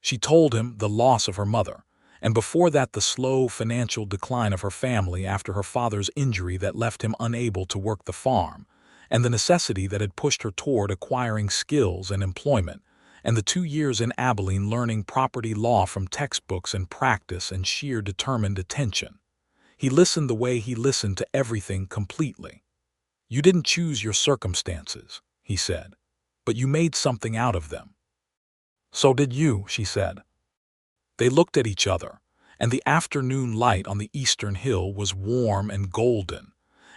She told him the loss of her mother, and before that the slow financial decline of her family after her father's injury that left him unable to work the farm, and the necessity that had pushed her toward acquiring skills and employment, and the 2 years in Abilene learning property law from textbooks and practice and sheer determined attention. He listened the way he listened to everything completely. "You didn't choose your circumstances," he said, "but you made something out of them." "So did you," she said. They looked at each other, and the afternoon light on the eastern hill was warm and golden,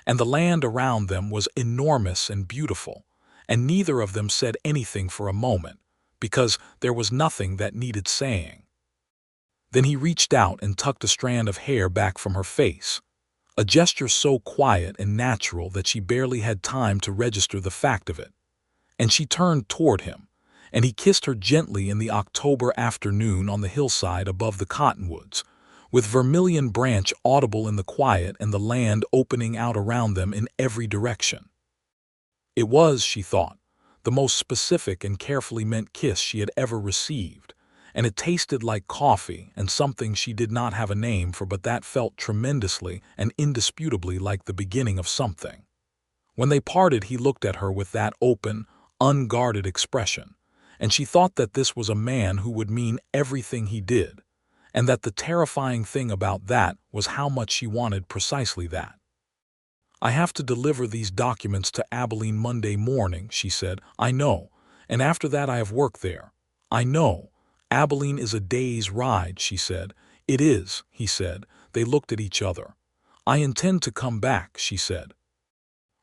and the land around them was enormous and beautiful, and neither of them said anything for a moment, because there was nothing that needed saying. Then he reached out and tucked a strand of hair back from her face, a gesture so quiet and natural that she barely had time to register the fact of it. And she turned toward him, and he kissed her gently in the October afternoon on the hillside above the cottonwoods, with Vermilion Branch audible in the quiet and the land opening out around them in every direction. It was, she thought, the most specific and carefully meant kiss she had ever received, and it tasted like coffee and something she did not have a name for, but that felt tremendously and indisputably like the beginning of something. When they parted, he looked at her with that open, unguarded expression, and she thought that this was a man who would mean everything he did, and that the terrifying thing about that was how much she wanted precisely that. "I have to deliver these documents to Abilene Monday morning," she said. "I know, and after that I have work there." "I know. Abilene is a day's ride," she said. "It is," he said. They looked at each other. "I intend to come back," she said.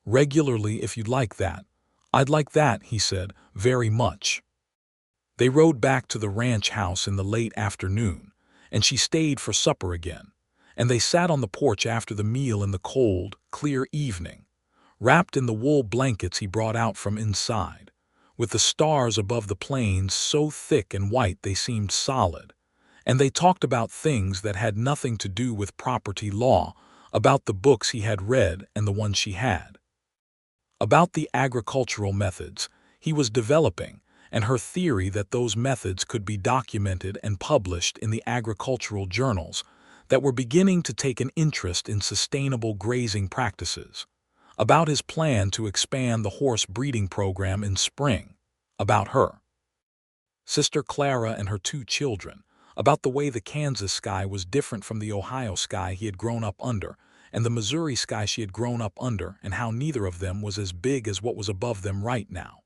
"Regularly, if you'd like that." "I'd like that," he said, "very much." They rode back to the ranch house in the late afternoon, and she stayed for supper again, and they sat on the porch after the meal in the cold, clear evening, wrapped in the wool blankets he brought out from inside, with the stars above the plains so thick and white they seemed solid, and they talked about things that had nothing to do with property law, about the books he had read and the ones she had, about the agricultural methods he was developing, and her theory that those methods could be documented and published in the agricultural journals that were beginning to take an interest in sustainable grazing practices, about his plan to expand the horse breeding program in spring, about her sister Clara and her 2 children, about the way the Kansas sky was different from the Ohio sky he had grown up under, and the Missouri sky she had grown up under, and how neither of them was as big as what was above them right now.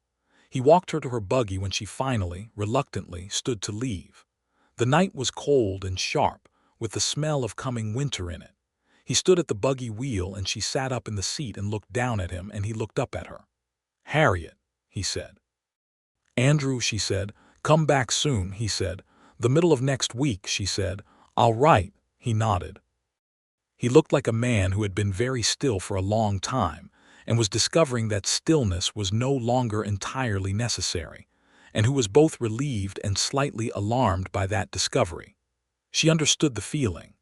He walked her to her buggy when she finally, reluctantly, stood to leave. The night was cold and sharp, with the smell of coming winter in it. He stood at the buggy wheel and she sat up in the seat and looked down at him, and he looked up at her. "Harriet," he said. "Andrew," she said. "Come back soon," he said. "The middle of next week," she said. "All right," he nodded. He looked like a man who had been very still for a long time and was discovering that stillness was no longer entirely necessary, and who was both relieved and slightly alarmed by that discovery. She understood the feeling.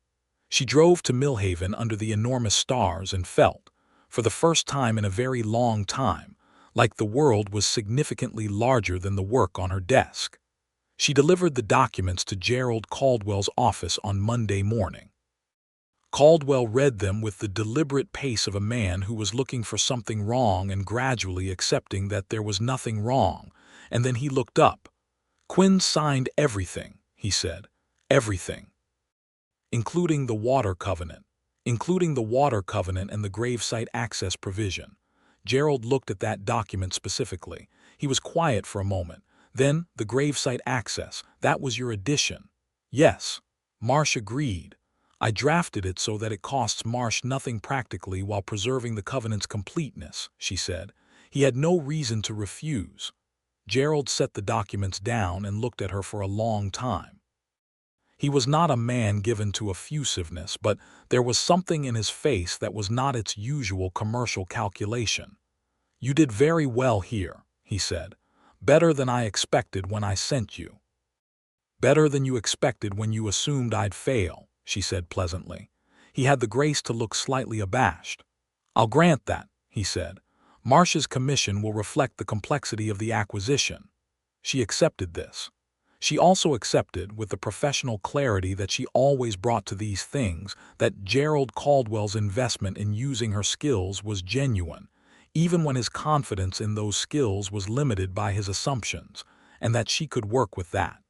She drove to Millhaven under the enormous stars and felt, for the first time in a very long time, like the world was significantly larger than the work on her desk. She delivered the documents to Gerald Caldwell's office on Monday morning. Caldwell read them with the deliberate pace of a man who was looking for something wrong and gradually accepting that there was nothing wrong, and then he looked up. "Quinn signed everything," he said. "Everything. Including the water covenant. Including the water covenant and the gravesite access provision." Gerald looked at that document specifically. He was quiet for a moment. "Then, the gravesite access, that was your addition." "Yes." Marsh agreed. "I drafted it so that it costs Marsh nothing practically while preserving the covenant's completeness," she said. He had no reason to refuse. Gerald set the documents down and looked at her for a long time. He was not a man given to effusiveness, but there was something in his face that was not its usual commercial calculation. "You did very well here," he said. "Better than I expected when I sent you." "Better than you expected when you assumed I'd fail," she said pleasantly. He had the grace to look slightly abashed. "I'll grant that," he said. "Marsh's commission will reflect the complexity of the acquisition." She accepted this. She also accepted, with the professional clarity that she always brought to these things, that Gerald Caldwell's investment in using her skills was genuine, even when his confidence in those skills was limited by his assumptions, and that she could work with that.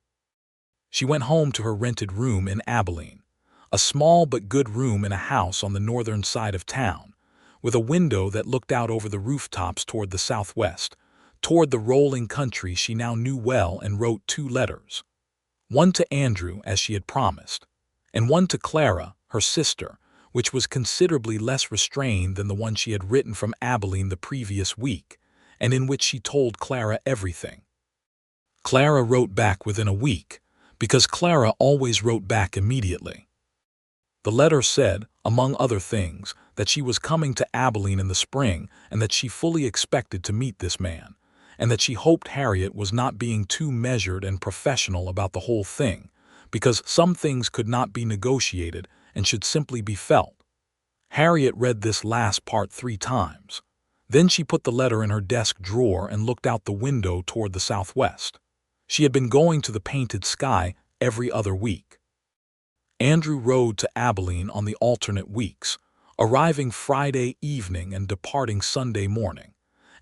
She went home to her rented room in Abilene, a small but good room in a house on the northern side of town, with a window that looked out over the rooftops toward the southwest, toward the rolling country she now knew well, and wrote 2 letters. One to Andrew, as she had promised, and one to Clara, her sister, which was considerably less restrained than the one she had written from Abilene the previous week, and in which she told Clara everything. Clara wrote back within a week, because Clara always wrote back immediately. The letter said, among other things, that she was coming to Abilene in the spring and that she fully expected to meet this man, and that she hoped Harriet was not being too measured and professional about the whole thing, because some things could not be negotiated and should simply be felt. Harriet read this last part 3 times. Then she put the letter in her desk drawer and looked out the window toward the southwest. She had been going to the Painted Sky every other week. Andrew rode to Abilene on the alternate weeks, arriving Friday evening and departing Sunday morning,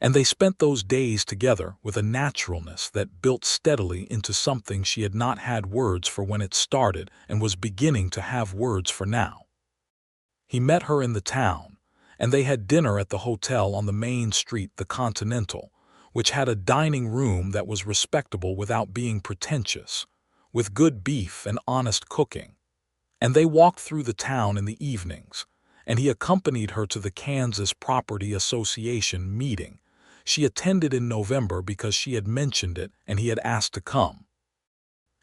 And they spent those days together with a naturalness that built steadily into something she had not had words for when it started and was beginning to have words for now. He met her in the town, and they had dinner at the hotel on the main street, the Continental, which had a dining room that was respectable without being pretentious, with good beef and honest cooking. And they walked through the town in the evenings, and he accompanied her to the Kansas Property Association meeting. She attended in November because she had mentioned it and he had asked to come,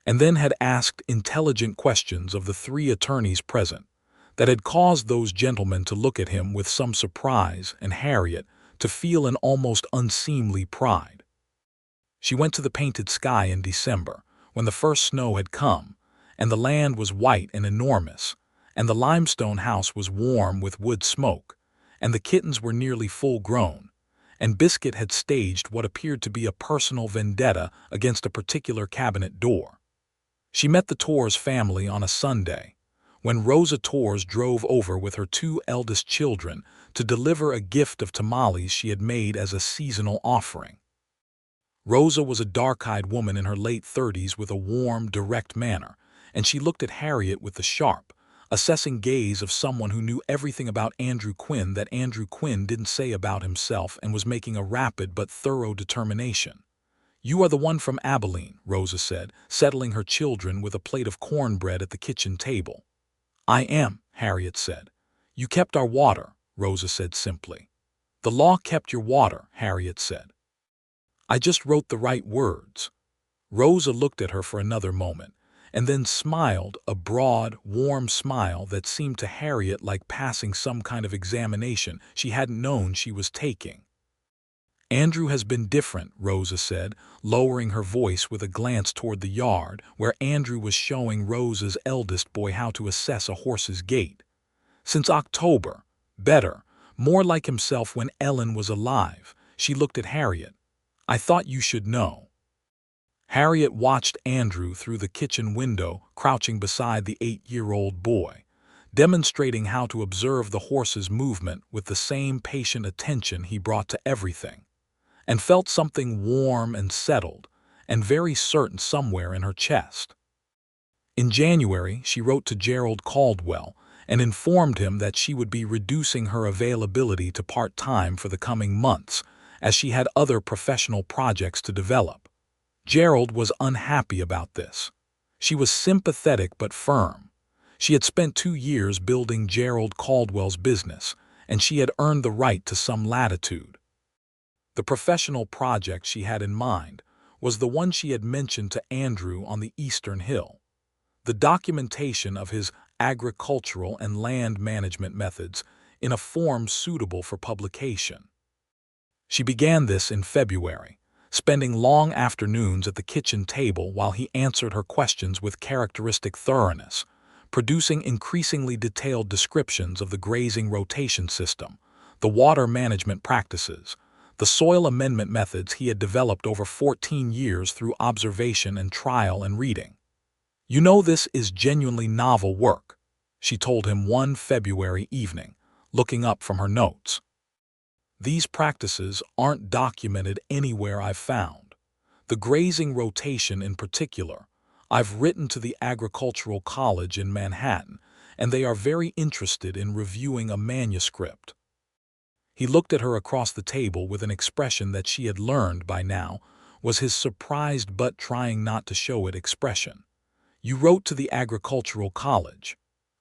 and then had asked intelligent questions of the three attorneys present that had caused those gentlemen to look at him with some surprise and Harriet to feel an almost unseemly pride. She went to the Painted Sky in December, when the first snow had come, and the land was white and enormous, and the limestone house was warm with wood smoke, and the kittens were nearly full-grown, and Biscuit had staged what appeared to be a personal vendetta against a particular cabinet door. She met the Torres family on a Sunday, when Rosa Torres drove over with her two eldest children to deliver a gift of tamales she had made as a seasonal offering. Rosa was a dark-eyed woman in her late 30s with a warm, direct manner, and she looked at Harriet with the sharp, assessing gaze of someone who knew everything about Andrew Quinn that Andrew Quinn didn't say about himself and was making a rapid but thorough determination. "You are the one from Abilene," Rosa said, settling her children with a plate of cornbread at the kitchen table. "I am," Harriet said. "You kept our water," Rosa said simply. "The law kept your water," Harriet said. "I just wrote the right words." Rosa looked at her for another moment, and then smiled, a broad, warm smile that seemed to Harriet like passing some kind of examination she hadn't known she was taking. "Andrew has been different," Rosa said, lowering her voice with a glance toward the yard, where Andrew was showing Rosa's eldest boy how to assess a horse's gait. "Since October. Better, more like himself when Ellen was alive." She looked at Harriet. "I thought you should know." Harriet watched Andrew through the kitchen window, crouching beside the 8-year-old boy, demonstrating how to observe the horse's movement with the same patient attention he brought to everything, and felt something warm and settled and very certain somewhere in her chest. In January, she wrote to Gerald Caldwell and informed him that she would be reducing her availability to part-time for the coming months, as she had other professional projects to develop. Gerald was unhappy about this. She was sympathetic but firm. She had spent 2 years building Gerald Caldwell's business, and she had earned the right to some latitude. The professional project she had in mind was the one she had mentioned to Andrew on the Eastern Hill: the documentation of his agricultural and land management methods in a form suitable for publication. She began this in February, spending long afternoons at the kitchen table while he answered her questions with characteristic thoroughness, producing increasingly detailed descriptions of the grazing rotation system, the water management practices, the soil amendment methods he had developed over 14 years through observation and trial and reading. "You know, this is genuinely novel work," she told him one February evening, looking up from her notes. "These practices aren't documented anywhere I've found. The grazing rotation in particular. I've written to the Agricultural College in Manhattan, and they are very interested in reviewing a manuscript." He looked at her across the table with an expression that she had learned by now was his surprised but trying not to show it expression. "You wrote to the Agricultural College."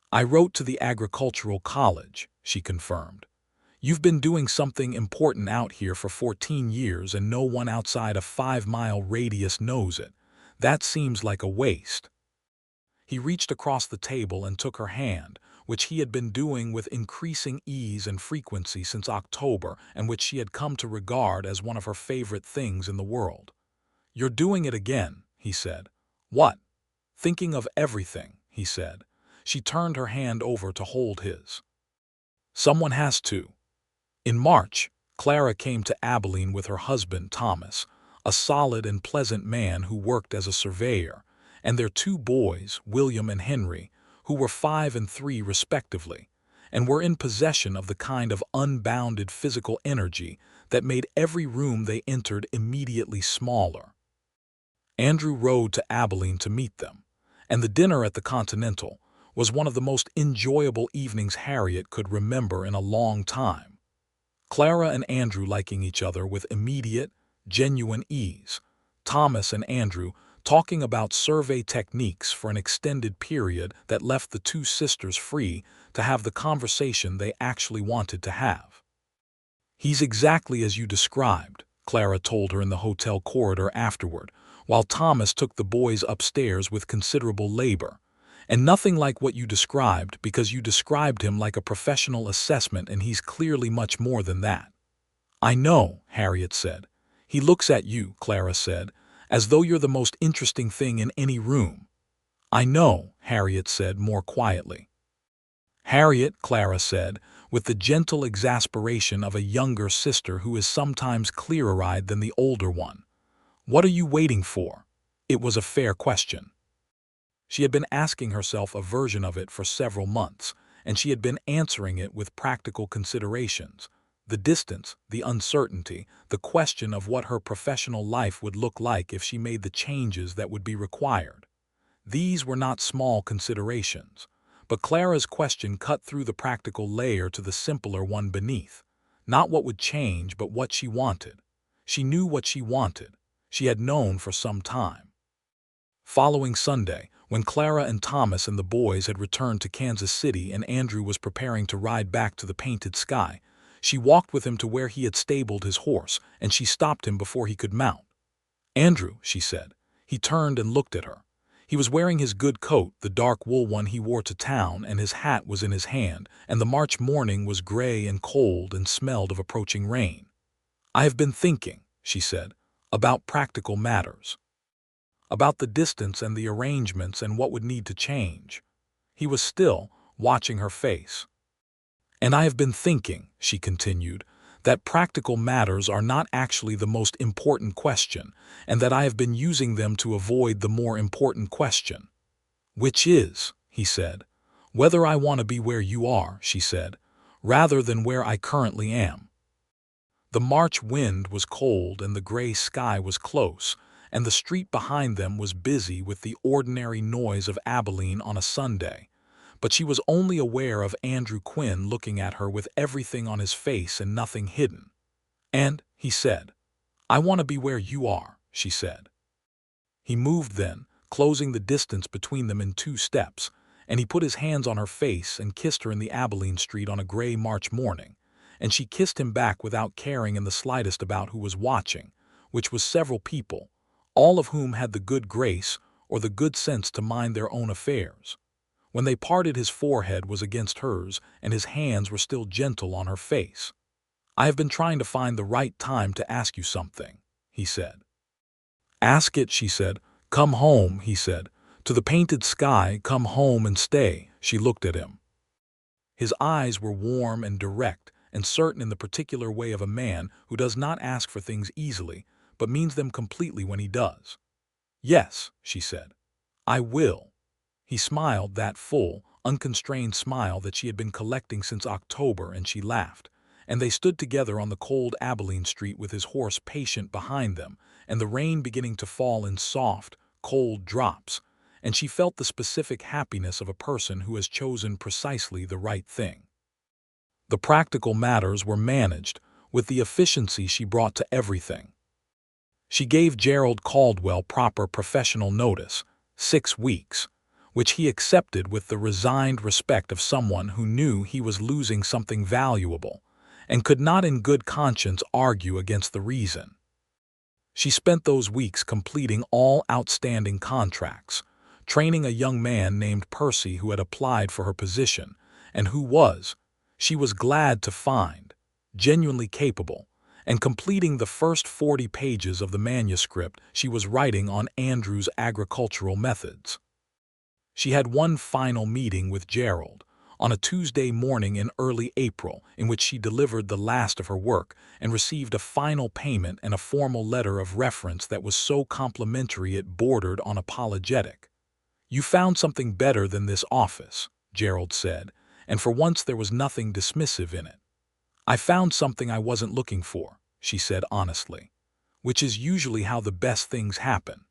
"I wrote to the Agricultural College," she confirmed. "You've been doing something important out here for 14 years and no one outside a 5-mile radius knows it. That seems like a waste." He reached across the table and took her hand, which he had been doing with increasing ease and frequency since October and which she had come to regard as one of her favorite things in the world. "You're doing it again," he said. "What?" "Thinking of everything," he said. She turned her hand over to hold his. "Someone has to." In March, Clara came to Abilene with her husband, Thomas, a solid and pleasant man who worked as a surveyor, and their 2 boys, William and Henry, who were 5 and 3 respectively, and were in possession of the kind of unbounded physical energy that made every room they entered immediately smaller. Andrew rode to Abilene to meet them, and the dinner at the Continental was one of the most enjoyable evenings Harriet could remember in a long time. Clara and Andrew liking each other with immediate, genuine ease. Thomas and Andrew talking about survey techniques for an extended period that left the two sisters free to have the conversation they actually wanted to have. "He's exactly as you described," Clara told her in the hotel corridor afterward, while Thomas took the boys upstairs with considerable labor. "And nothing like what you described, because you described him like a professional assessment, and he's clearly much more than that." "I know," Harriet said. "He looks at you," Clara said, "as though you're the most interesting thing in any room." "I know," Harriet said more quietly. "Harriet," Clara said, with the gentle exasperation of a younger sister who is sometimes clearer-eyed than the older one, "what are you waiting for?" It was a fair question. She had been asking herself a version of it for several months, and she had been answering it with practical considerations. The distance, the uncertainty, the question of what her professional life would look like if she made the changes that would be required. These were not small considerations, but Clara's question cut through the practical layer to the simpler one beneath. Not what would change, but what she wanted. She knew what she wanted. She had known for some time. Following Sunday, when Clara and Thomas and the boys had returned to Kansas City and Andrew was preparing to ride back to the Painted Sky, she walked with him to where he had stabled his horse, and she stopped him before he could mount. "Andrew," she said. He turned and looked at her. He was wearing his good coat, the dark wool one he wore to town, and his hat was in his hand, and the March morning was gray and cold and smelled of approaching rain. "I have been thinking," she said, "about practical matters. About the distance and the arrangements and what would need to change." He was still, watching her face. "And I have been thinking," she continued, "that practical matters are not actually the most important question, and that I have been using them to avoid the more important question." "Which is," he said. "Whether I want to be where you are," she said, "rather than where I currently am." The March wind was cold and the gray sky was close, and the street behind them was busy with the ordinary noise of Abilene on a Sunday. But she was only aware of Andrew Quinn looking at her with everything on his face and nothing hidden. "And," he said, "I want to be where you are," she said. He moved then, closing the distance between them in 2 steps, and he put his hands on her face and kissed her in the Abilene street on a gray March morning, and she kissed him back without caring in the slightest about who was watching, which was several people, all of whom had the good grace or the good sense to mind their own affairs. When they parted, his forehead was against hers, and his hands were still gentle on her face. "I have been trying to find the right time to ask you something," he said. "Ask it," she said. "Come home," he said. "To the Painted Sky, come home and stay." She looked at him. His eyes were warm and direct, and certain in the particular way of a man who does not ask for things easily, but means them completely when he does. "Yes," she said. "I will." He smiled, that full, unconstrained smile that she had been collecting since October, and she laughed. And they stood together on the cold Abilene street with his horse patient behind them, and the rain beginning to fall in soft, cold drops, and she felt the specific happiness of a person who has chosen precisely the right thing. The practical matters were managed with the efficiency she brought to everything. She gave Gerald Caldwell proper professional notice, 6 weeks, which he accepted with the resigned respect of someone who knew he was losing something valuable, and could not in good conscience argue against the reason. She spent those weeks completing all outstanding contracts, training a young man named Percy who had applied for her position, and who was, she was glad to find, genuinely capable, and completing the first 40 pages of the manuscript she was writing on Andrew's agricultural methods. She had one final meeting with Gerald, on a Tuesday morning in early April, in which she delivered the last of her work and received a final payment and a formal letter of reference that was so complimentary it bordered on apologetic. "You found something better than this office," Gerald said, and for once there was nothing dismissive in it. "I found something I wasn't looking for," she said honestly, "which is usually how the best things happen."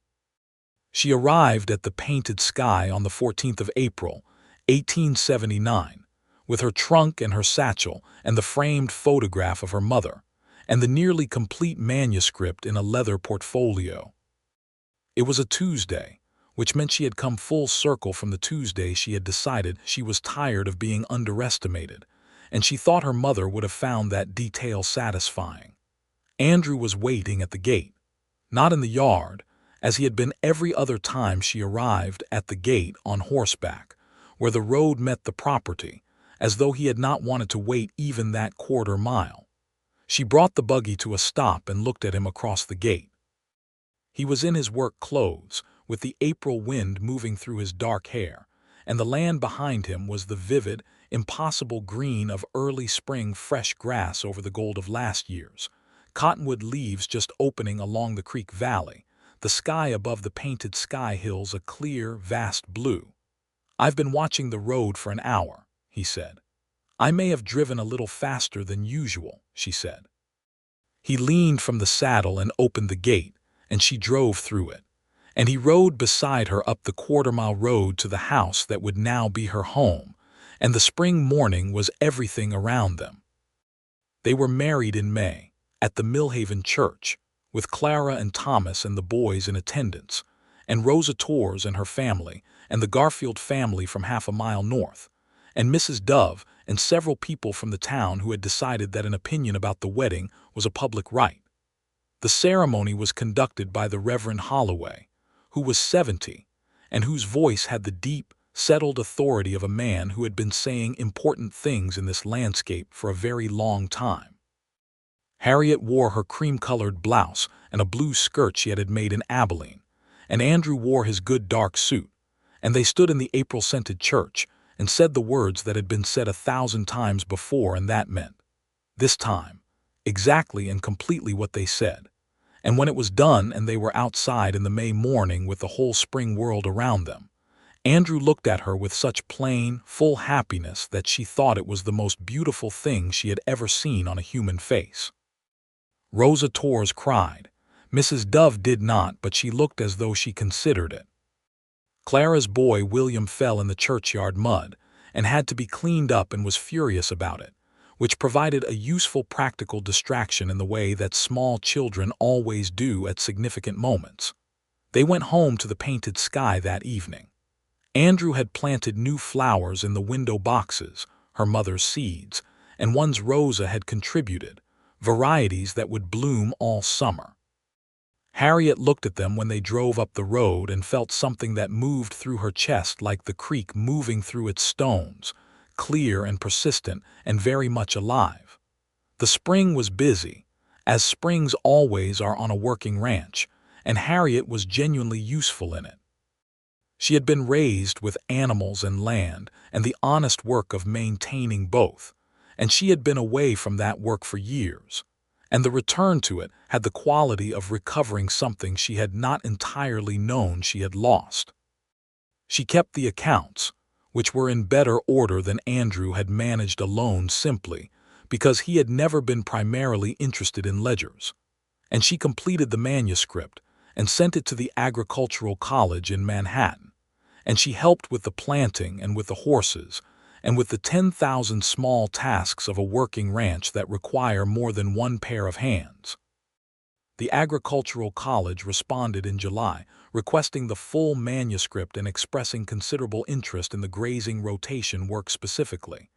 She arrived at the Painted Sky on the 14th of April, 1879, with her trunk and her satchel and the framed photograph of her mother, and the nearly complete manuscript in a leather portfolio. It was a Tuesday, which meant she had come full circle from the Tuesday she had decided she was tired of being underestimated, and she thought her mother would have found that detail satisfying. Andrew was waiting at the gate, not in the yard, as he had been every other time she arrived at the gate on horseback, where the road met the property, as though he had not wanted to wait even that quarter-mile. She brought the buggy to a stop and looked at him across the gate. He was in his work clothes, with the April wind moving through his dark hair, and the land behind him was the vivid, impossible green of early spring fresh grass over the gold of last year's, cottonwood leaves just opening along the creek valley, the sky above the Painted Sky hills a clear, vast blue. "I've been watching the road for an hour," he said. "I may have driven a little faster than usual," she said. He leaned from the saddle and opened the gate, and she drove through it, and he rode beside her up the quarter-mile road to the house that would now be her home, and the spring morning was everything around them. They were married in May, at the Millhaven Church, with Clara and Thomas and the boys in attendance, and Rosa Torres and her family, and the Garfield family from half a mile north, and Mrs. Dove and several people from the town who had decided that an opinion about the wedding was a public right. The ceremony was conducted by the Reverend Holloway, who was 70, and whose voice had the deep, settled authority of a man who had been saying important things in this landscape for a very long time. Harriet wore her cream-colored blouse and a blue skirt she had made in Abilene, and Andrew wore his good dark suit, and they stood in the April-scented church and said the words that had been said 1,000 times before, and that meant, this time, exactly and completely what they said. And when it was done and they were outside in the May morning with the whole spring world around them, Andrew looked at her with such plain, full happiness that she thought it was the most beautiful thing she had ever seen on a human face. Rosa Torres cried. Mrs. Dove did not, but she looked as though she considered it. Clara's boy William fell in the churchyard mud and had to be cleaned up and was furious about it, which provided a useful practical distraction in the way that small children always do at significant moments. They went home to the Painted Sky that evening. Andrew had planted new flowers in the window boxes, her mother's seeds, and ones Rosa had contributed, varieties that would bloom all summer. Harriet looked at them when they drove up the road and felt something that moved through her chest like the creek moving through its stones, clear and persistent and very much alive. The spring was busy, as springs always are on a working ranch, and Harriet was genuinely useful in it. She had been raised with animals and land and the honest work of maintaining both, and she had been away from that work for years, and the return to it had the quality of recovering something she had not entirely known she had lost. She kept the accounts, which were in better order than Andrew had managed alone simply because he had never been primarily interested in ledgers, and she completed the manuscript and sent it to the Agricultural College in Manhattan, and she helped with the planting and with the horses, and with the 10,000 small tasks of a working ranch that require more than one pair of hands. The Agricultural College responded in July, requesting the full manuscript and expressing considerable interest in the grazing rotation work specifically.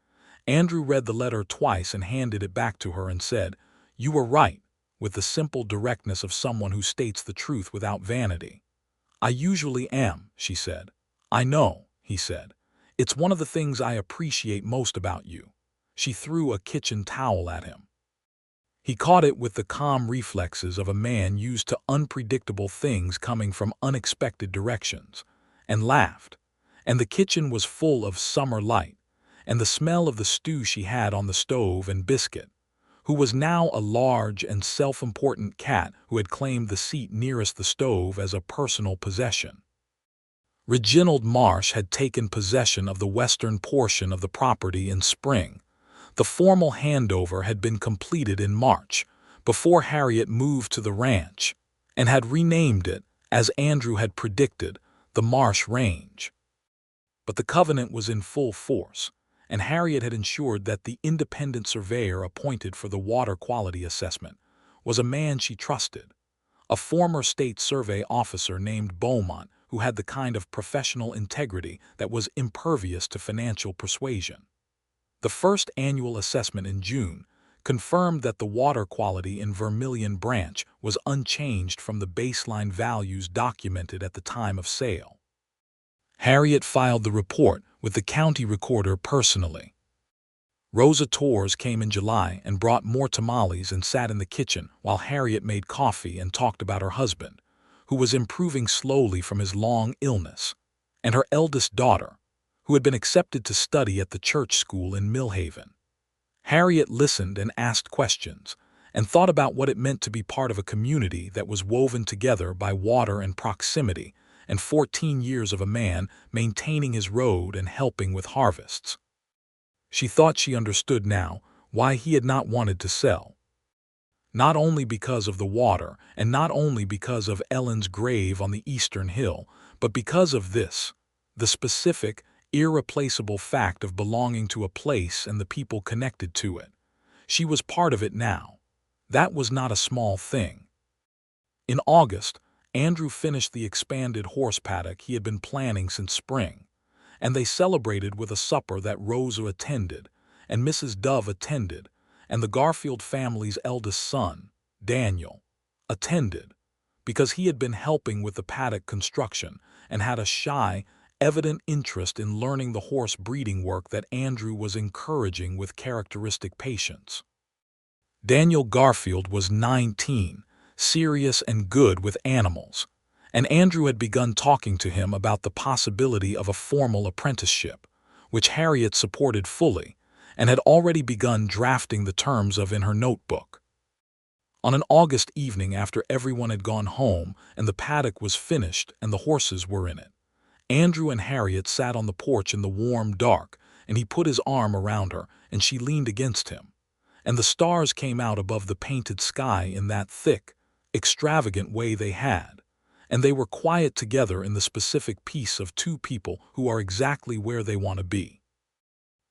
Andrew read the letter twice and handed it back to her and said, "You were right," with the simple directness of someone who states the truth without vanity. "I usually am," she said. "I know," he said. "It's one of the things I appreciate most about you." She threw a kitchen towel at him. He caught it with the calm reflexes of a man used to unpredictable things coming from unexpected directions, and laughed. And the kitchen was full of summer light, and the smell of the stew she had on the stove and Biscuit, who was now a large and self-important cat who had claimed the seat nearest the stove as a personal possession. Reginald Marsh had taken possession of the western portion of the property in spring. The formal handover had been completed in March, before Harriet moved to the ranch, and had renamed it, as Andrew had predicted, the Marsh Range. But the covenant was in full force, and Harriet had ensured that the independent surveyor appointed for the water quality assessment was a man she trusted, a former state survey officer named Beaumont, who had the kind of professional integrity that was impervious to financial persuasion. The first annual assessment in June confirmed that the water quality in Vermilion Branch was unchanged from the baseline values documented at the time of sale. Harriet filed the report with the county recorder personally. Rosa Torres came in July and brought more tamales and sat in the kitchen while Harriet made coffee and talked about her husband, who was improving slowly from his long illness, and her eldest daughter, who had been accepted to study at the church school in Millhaven. Harriet listened and asked questions, and thought about what it meant to be part of a community that was woven together by water and proximity, and 14 years of a man maintaining his road and helping with harvests. She thought she understood now why he had not wanted to sell. Not only because of the water, and not only because of Ellen's grave on the eastern hill, but because of this, the specific, irreplaceable fact of belonging to a place and the people connected to it. She was part of it now. That was not a small thing. In August, Andrew finished the expanded horse paddock he had been planning since spring, and they celebrated with a supper that Rosa attended, and Mrs. Dove attended, and the Garfield family's eldest son, Daniel, attended, because he had been helping with the paddock construction and had a shy, evident interest in learning the horse breeding work that Andrew was encouraging with characteristic patience. Daniel Garfield was 19, serious and good with animals, and Andrew had begun talking to him about the possibility of a formal apprenticeship, which Harriet supported fully, and had already begun drafting the terms of in her notebook. On an August evening after everyone had gone home and the paddock was finished and the horses were in it, Andrew and Harriet sat on the porch in the warm dark, and he put his arm around her and she leaned against him, and the stars came out above the painted sky in that thick, extravagant way they had, and they were quiet together in the specific peace of two people who are exactly where they want to be.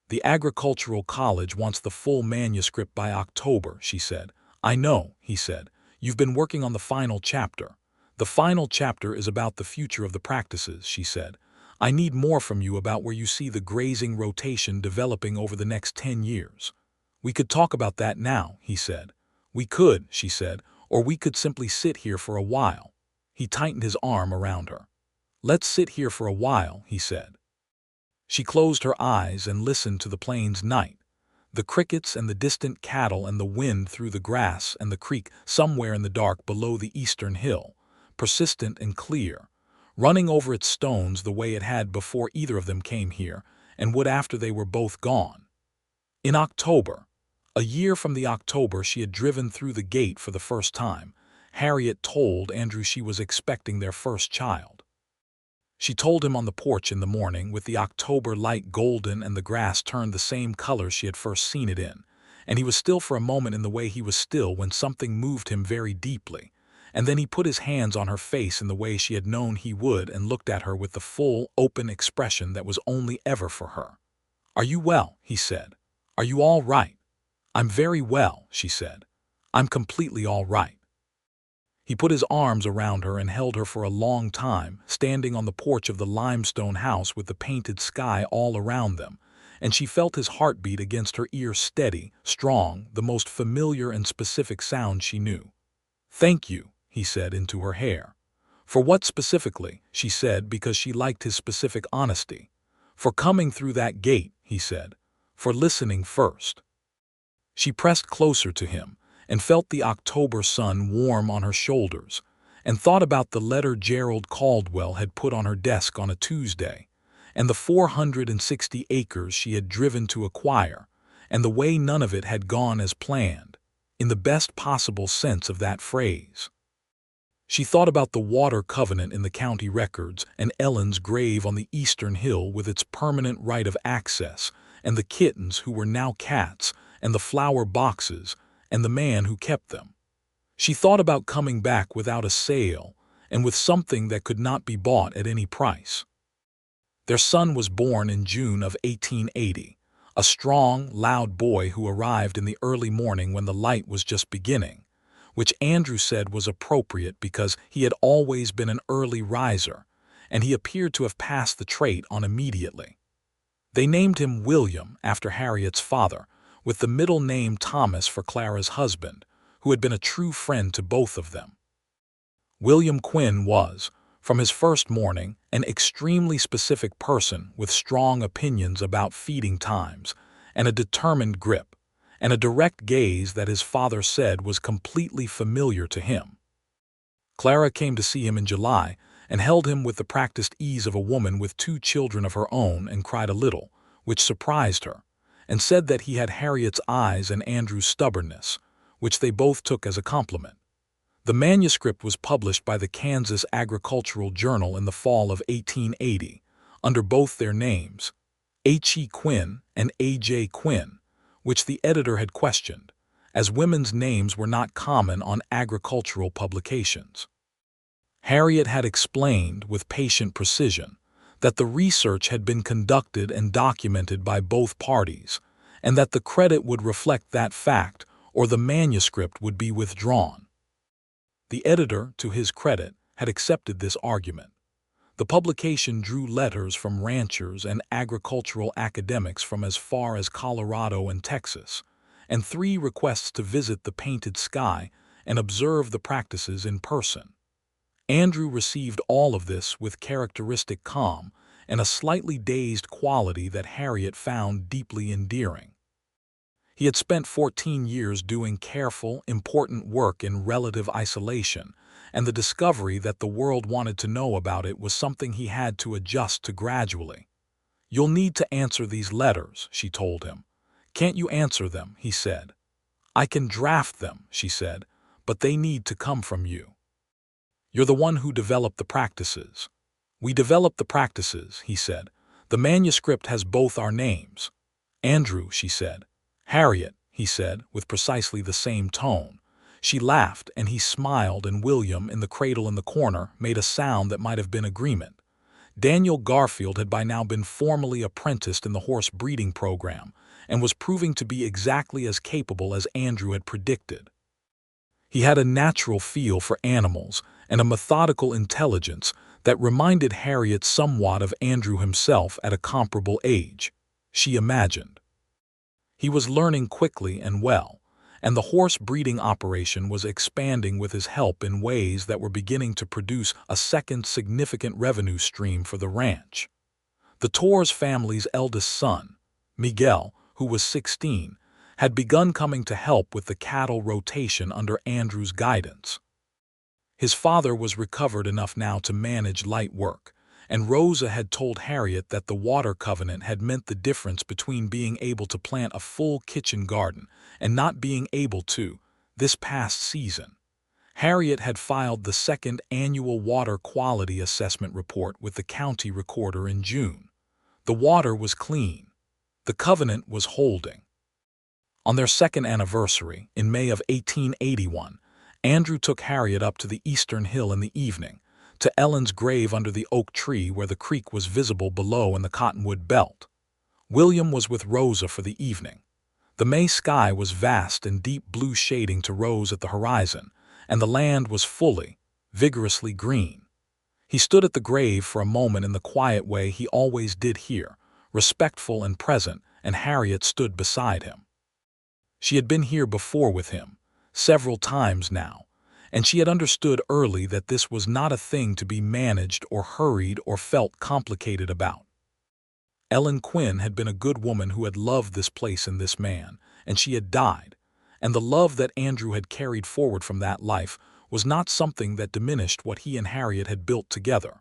"The Agricultural College wants the full manuscript by October," she said. "I know," he said. "You've been working on the final chapter." "The final chapter is about the future of the practices," she said. "I need more from you about where you see the grazing rotation developing over the next 10 years. "We could talk about that now," he said. "We could," she said, "or we could simply sit here for a while." He tightened his arm around her. "Let's sit here for a while," he said. She closed her eyes and listened to the plains night, the crickets and the distant cattle and the wind through the grass and the creek somewhere in the dark below the eastern hill, persistent and clear, running over its stones the way it had before either of them came here, and would after they were both gone. In October, a year from the October she had driven through the gate for the first time, Harriet told Andrew she was expecting their first child. She told him on the porch in the morning, with the October light golden and the grass turned the same color she had first seen it in, and he was still for a moment in the way he was still when something moved him very deeply, and then he put his hands on her face in the way she had known he would and looked at her with the full, open expression that was only ever for her. "Are you well?" he said. "Are you all right?" "I'm very well," she said. "I'm completely all right." He put his arms around her and held her for a long time, standing on the porch of the limestone house with the painted sky all around them, and she felt his heartbeat against her ear, steady, strong, the most familiar and specific sound she knew. "Thank you," he said into her hair. "For what specifically?" she said, because she liked his specific honesty. "For coming through that gate," he said. "For listening first." She pressed closer to him, and felt the October sun warm on her shoulders, and thought about the letter Gerald Caldwell had put on her desk on a Tuesday, and the 460 acres she had driven to acquire, and the way none of it had gone as planned, in the best possible sense of that phrase. She thought about the water covenant in the county records and Ellen's grave on the eastern hill with its permanent right of access, and the kittens who were now cats, and the flower boxes, and the man who kept them. She thought about coming back without a sale and with something that could not be bought at any price. Their son was born in June of 1880, a strong, loud boy who arrived in the early morning when the light was just beginning, which Andrew said was appropriate because he had always been an early riser, and he appeared to have passed the trait on immediately. They named him William after Harriet's father, with the middle name Thomas for Clara's husband, who had been a true friend to both of them. William Quinn was, from his first morning, an extremely specific person with strong opinions about feeding times, and a determined grip, and a direct gaze that his father said was completely familiar to him. Clara came to see him in July and held him with the practiced ease of a woman with 2 children of her own and cried a little, which surprised her, and said that he had Harriet's eyes and Andrew's stubbornness, which they both took as a compliment. The manuscript was published by the Kansas Agricultural Journal in the fall of 1880, under both their names, H.E. Quinn and A.J. Quinn, which the editor had questioned, as women's names were not common on agricultural publications. Harriet had explained, with patient precision, that the research had been conducted and documented by both parties, and that the credit would reflect that fact or the manuscript would be withdrawn. The editor, to his credit, had accepted this argument. The publication drew letters from ranchers and agricultural academics from as far as Colorado and Texas, and 3 requests to visit the painted sky and observe the practices in person. Andrew received all of this with characteristic calm and a slightly dazed quality that Harriet found deeply endearing. He had spent 14 years doing careful, important work in relative isolation, and the discovery that the world wanted to know about it was something he had to adjust to gradually. "You'll need to answer these letters," she told him. "Can't you answer them?" he said. "I can draft them," she said, "but they need to come from you. You're the one who developed the practices." "We developed the practices," he said. "The manuscript has both our names." "Andrew," she said. "Harriet," he said, with precisely the same tone. She laughed, and he smiled, and William, in the cradle in the corner, made a sound that might have been agreement. Daniel Garfield had by now been formally apprenticed in the horse breeding program, and was proving to be exactly as capable as Andrew had predicted. He had a natural feel for animals and a methodical intelligence that reminded Harriet somewhat of Andrew himself at a comparable age, she imagined. He was learning quickly and well, and the horse breeding operation was expanding with his help in ways that were beginning to produce a second significant revenue stream for the ranch. The Torres family's eldest son, Miguel, who was 16, had begun coming to help with the cattle rotation under Andrew's guidance. His father was recovered enough now to manage light work, and Rosa had told Harriet that the water covenant had meant the difference between being able to plant a full kitchen garden and not being able to, this past season. Harriet had filed the 2nd annual water quality assessment report with the county recorder in June. The water was clean. The covenant was holding. On their 2nd anniversary, in May of 1881, Andrew took Harriet up to the eastern hill in the evening, to Ellen's grave under the oak tree where the creek was visible below in the cottonwood belt. William was with Rosa for the evening. The May sky was vast and deep blue shading to rose at the horizon, and the land was fully, vigorously green. He stood at the grave for a moment in the quiet way he always did here, respectful and present, and Harriet stood beside him. She had been here before with him, several times now, and she had understood early that this was not a thing to be managed or hurried or felt complicated about. Ellen Quinn had been a good woman who had loved this place and this man, and she had died, and the love that Andrew had carried forward from that life was not something that diminished what he and Harriet had built together.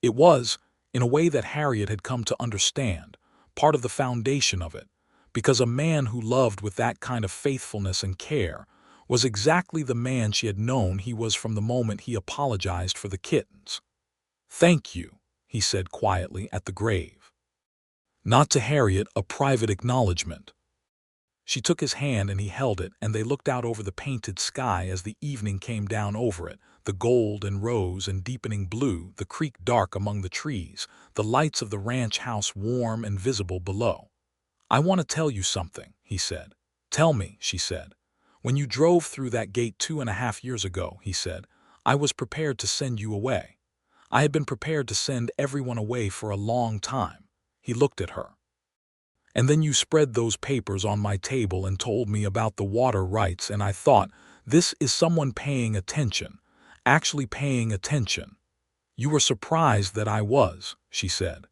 It was, in a way that Harriet had come to understand, part of the foundation of it, because a man who loved with that kind of faithfulness and care was exactly the man she had known he was from the moment he apologized for the kittens. "Thank you," he said quietly at the grave. Not to Harriet, a private acknowledgement. She took his hand and he held it, and they looked out over the painted sky as the evening came down over it, the gold and rose and deepening blue, the creek dark among the trees, the lights of the ranch house warm and visible below. "I want to tell you something," he said. "Tell me," she said. "When you drove through that gate 2.5 years ago," he said, "I was prepared to send you away. I had been prepared to send everyone away for a long time." He looked at her. "And then you spread those papers on my table and told me about the water rights, and I thought, this is someone paying attention, actually paying attention. You were surprised that I was," she said.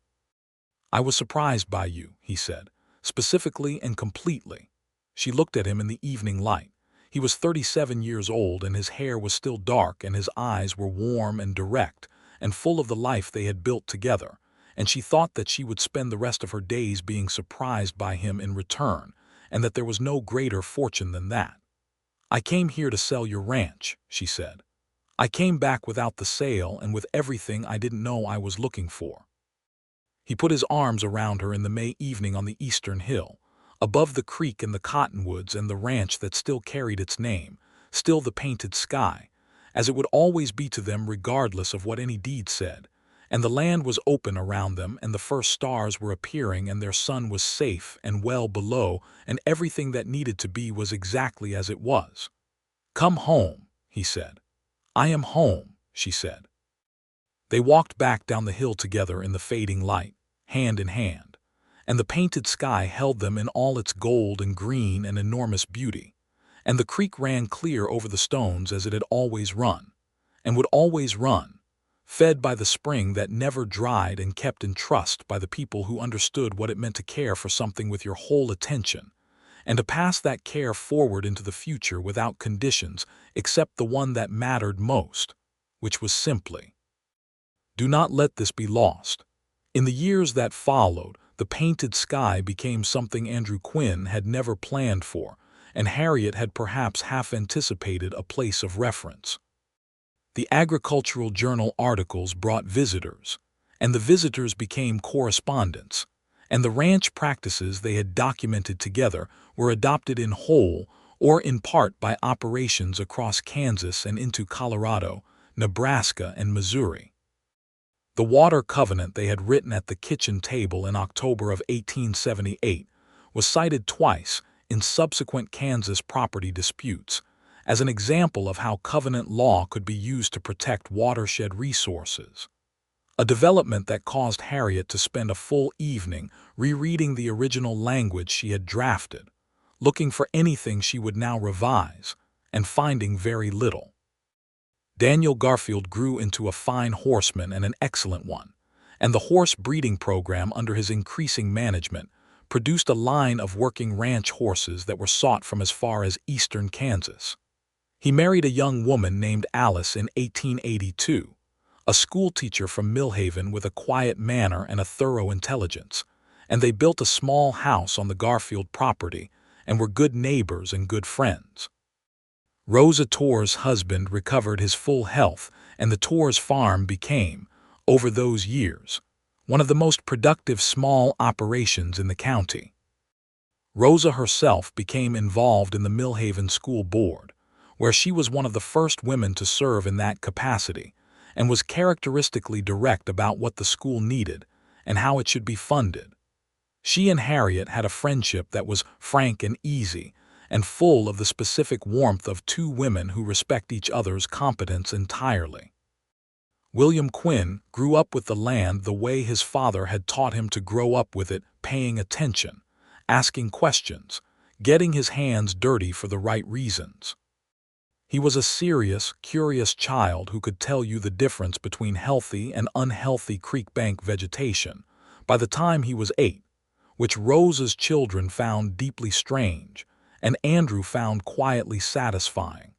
"I was surprised by you," he said, "specifically and completely." She looked at him in the evening light. He was 37 years old, and his hair was still dark, and his eyes were warm and direct, and full of the life they had built together, and she thought that she would spend the rest of her days being surprised by him in return, and that there was no greater fortune than that. "I came here to sell your ranch," she said. "I came back without the sale and with everything I didn't know I was looking for." He put his arms around her in the May evening on the eastern hill, above the creek and the cottonwoods and the ranch that still carried its name, still the painted sky, as it would always be to them regardless of what any deed said, and the land was open around them, and the first stars were appearing, and their sun was safe and well below, and everything that needed to be was exactly as it was. "Come home," he said. "I am home," she said. They walked back down the hill together in the fading light, hand in hand, and the painted sky held them in all its gold and green and enormous beauty, and the creek ran clear over the stones as it had always run, and would always run, fed by the spring that never dried and kept in trust by the people who understood what it meant to care for something with your whole attention, and to pass that care forward into the future without conditions except the one that mattered most, which was simply, "Do not let this be lost." In the years that followed, the painted sky became something Andrew Quinn had never planned for, and Harriet had perhaps half anticipated a place of reference. The agricultural journal articles brought visitors, and the visitors became correspondents, and the ranch practices they had documented together were adopted in whole or in part by operations across Kansas and into Colorado, Nebraska, and Missouri. The water covenant they had written at the kitchen table in October of 1878 was cited twice in subsequent Kansas property disputes as an example of how covenant law could be used to protect watershed resources. A development that caused Harriet to spend a full evening rereading the original language she had drafted, looking for anything she would now revise, and finding very little. Daniel Garfield grew into a fine horseman and an excellent one, and the horse breeding program under his increasing management produced a line of working ranch horses that were sought from as far as eastern Kansas. He married a young woman named Alice in 1882, a schoolteacher from Millhaven with a quiet manner and a thorough intelligence, and they built a small house on the Garfield property and were good neighbors and good friends. Rosa Torr's husband recovered his full health, and the Torr's farm became, over those years, one of the most productive small operations in the county. Rosa herself became involved in the Millhaven School Board, where she was one of the first women to serve in that capacity, and was characteristically direct about what the school needed and how it should be funded. She and Harriet had a friendship that was frank and easy, and full of the specific warmth of two women who respect each other's competence entirely. William Quinn grew up with the land the way his father had taught him to grow up with it, paying attention, asking questions, getting his hands dirty for the right reasons. He was a serious, curious child who could tell you the difference between healthy and unhealthy creek bank vegetation by the time he was 8, which Rosa's children found deeply strange, and Andrew found quietly satisfying.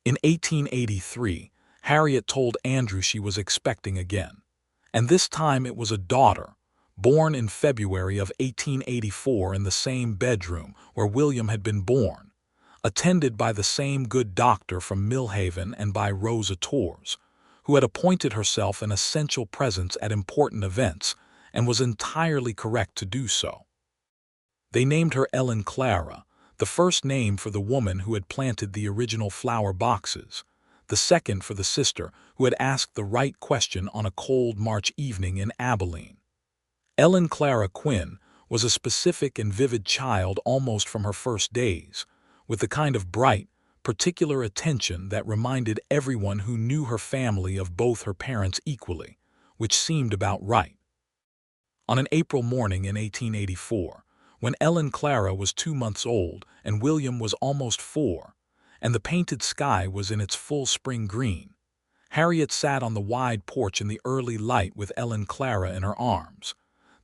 In 1883, Harriet told Andrew she was expecting again, and this time it was a daughter, born in February of 1884 in the same bedroom where William had been born, attended by the same good doctor from Millhaven and by Rosa Torres, who had appointed herself an essential presence at important events and was entirely correct to do so. They named her Ellen Clara, the first name for the woman who had planted the original flower boxes, the second for the sister who had asked the right question on a cold March evening in Abilene. Ellen Clara Quinn was a specific and vivid child almost from her first days, with the kind of bright, particular attention that reminded everyone who knew her family of both her parents equally, which seemed about right. On an April morning in 1884, when Ellen Clara was 2 months old and William was almost 4, and the painted sky was in its full spring green, Harriet sat on the wide porch in the early light with Ellen Clara in her arms,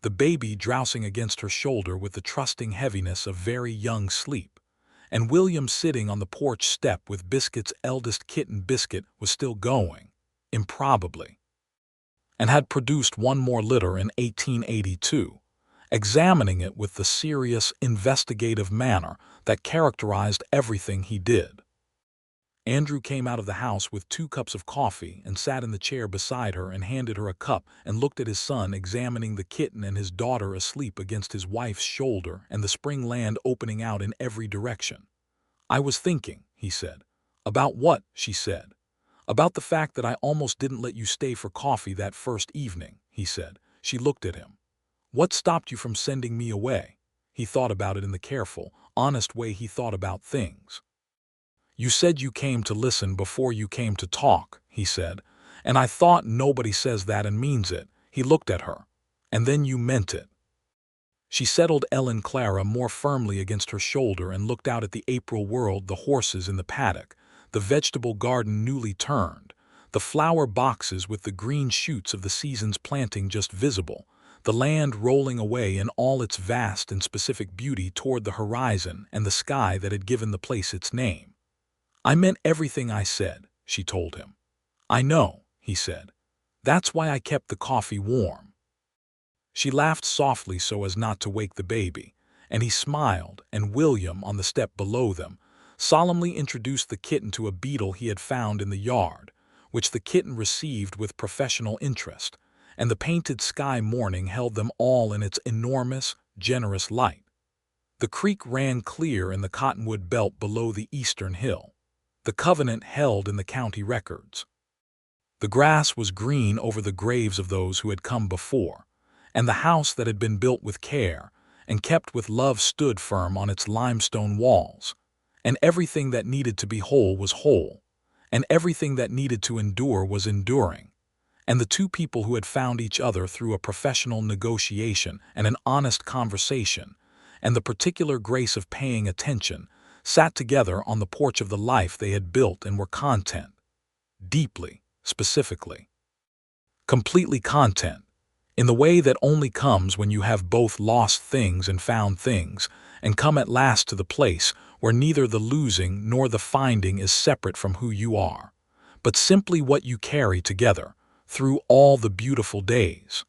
the baby drowsing against her shoulder with the trusting heaviness of very young sleep, and William sitting on the porch step with Biscuit's eldest kitten Biscuit was still going, improbably, and had produced one more litter in 1882, examining it with the serious, investigative manner that characterized everything he did. Andrew came out of the house with 2 cups of coffee and sat in the chair beside her and handed her a cup and looked at his son examining the kitten and his daughter asleep against his wife's shoulder and the spring land opening out in every direction. "I was thinking," he said. "About what?" she said. "About the fact that I almost didn't let you stay for coffee that first evening," he said. She looked at him. "What stopped you from sending me away?" He thought about it in the careful, honest way he thought about things. "You said you came to listen before you came to talk," he said, "and I thought nobody says that and means it." He looked at her. "And then you meant it." She settled Ellen Clara more firmly against her shoulder and looked out at the April world, the horses in the paddock, the vegetable garden newly turned, the flower boxes with the green shoots of the season's planting just visible, the land rolling away in all its vast and specific beauty toward the horizon and the sky that had given the place its name. "I meant everything I said," she told him. "I know," he said. "That's why I kept the coffee warm." She laughed softly so as not to wake the baby, and he smiled, and William, on the step below them, solemnly introduced the kitten to a beetle he had found in the yard, which the kitten received with professional interest, and the painted sky morning held them all in its enormous, generous light. The creek ran clear in the cottonwood belt below the eastern hill, the covenant held in the county records. The grass was green over the graves of those who had come before, and the house that had been built with care and kept with love stood firm on its limestone walls, and everything that needed to be whole was whole, and everything that needed to endure was enduring, and the 2 people who had found each other through a professional negotiation and an honest conversation, and the particular grace of paying attention, sat together on the porch of the life they had built and were content. Deeply, specifically. Completely content, in the way that only comes when you have both lost things and found things, and come at last to the place where neither the losing nor the finding is separate from who you are, but simply what you carry together through all the beautiful days.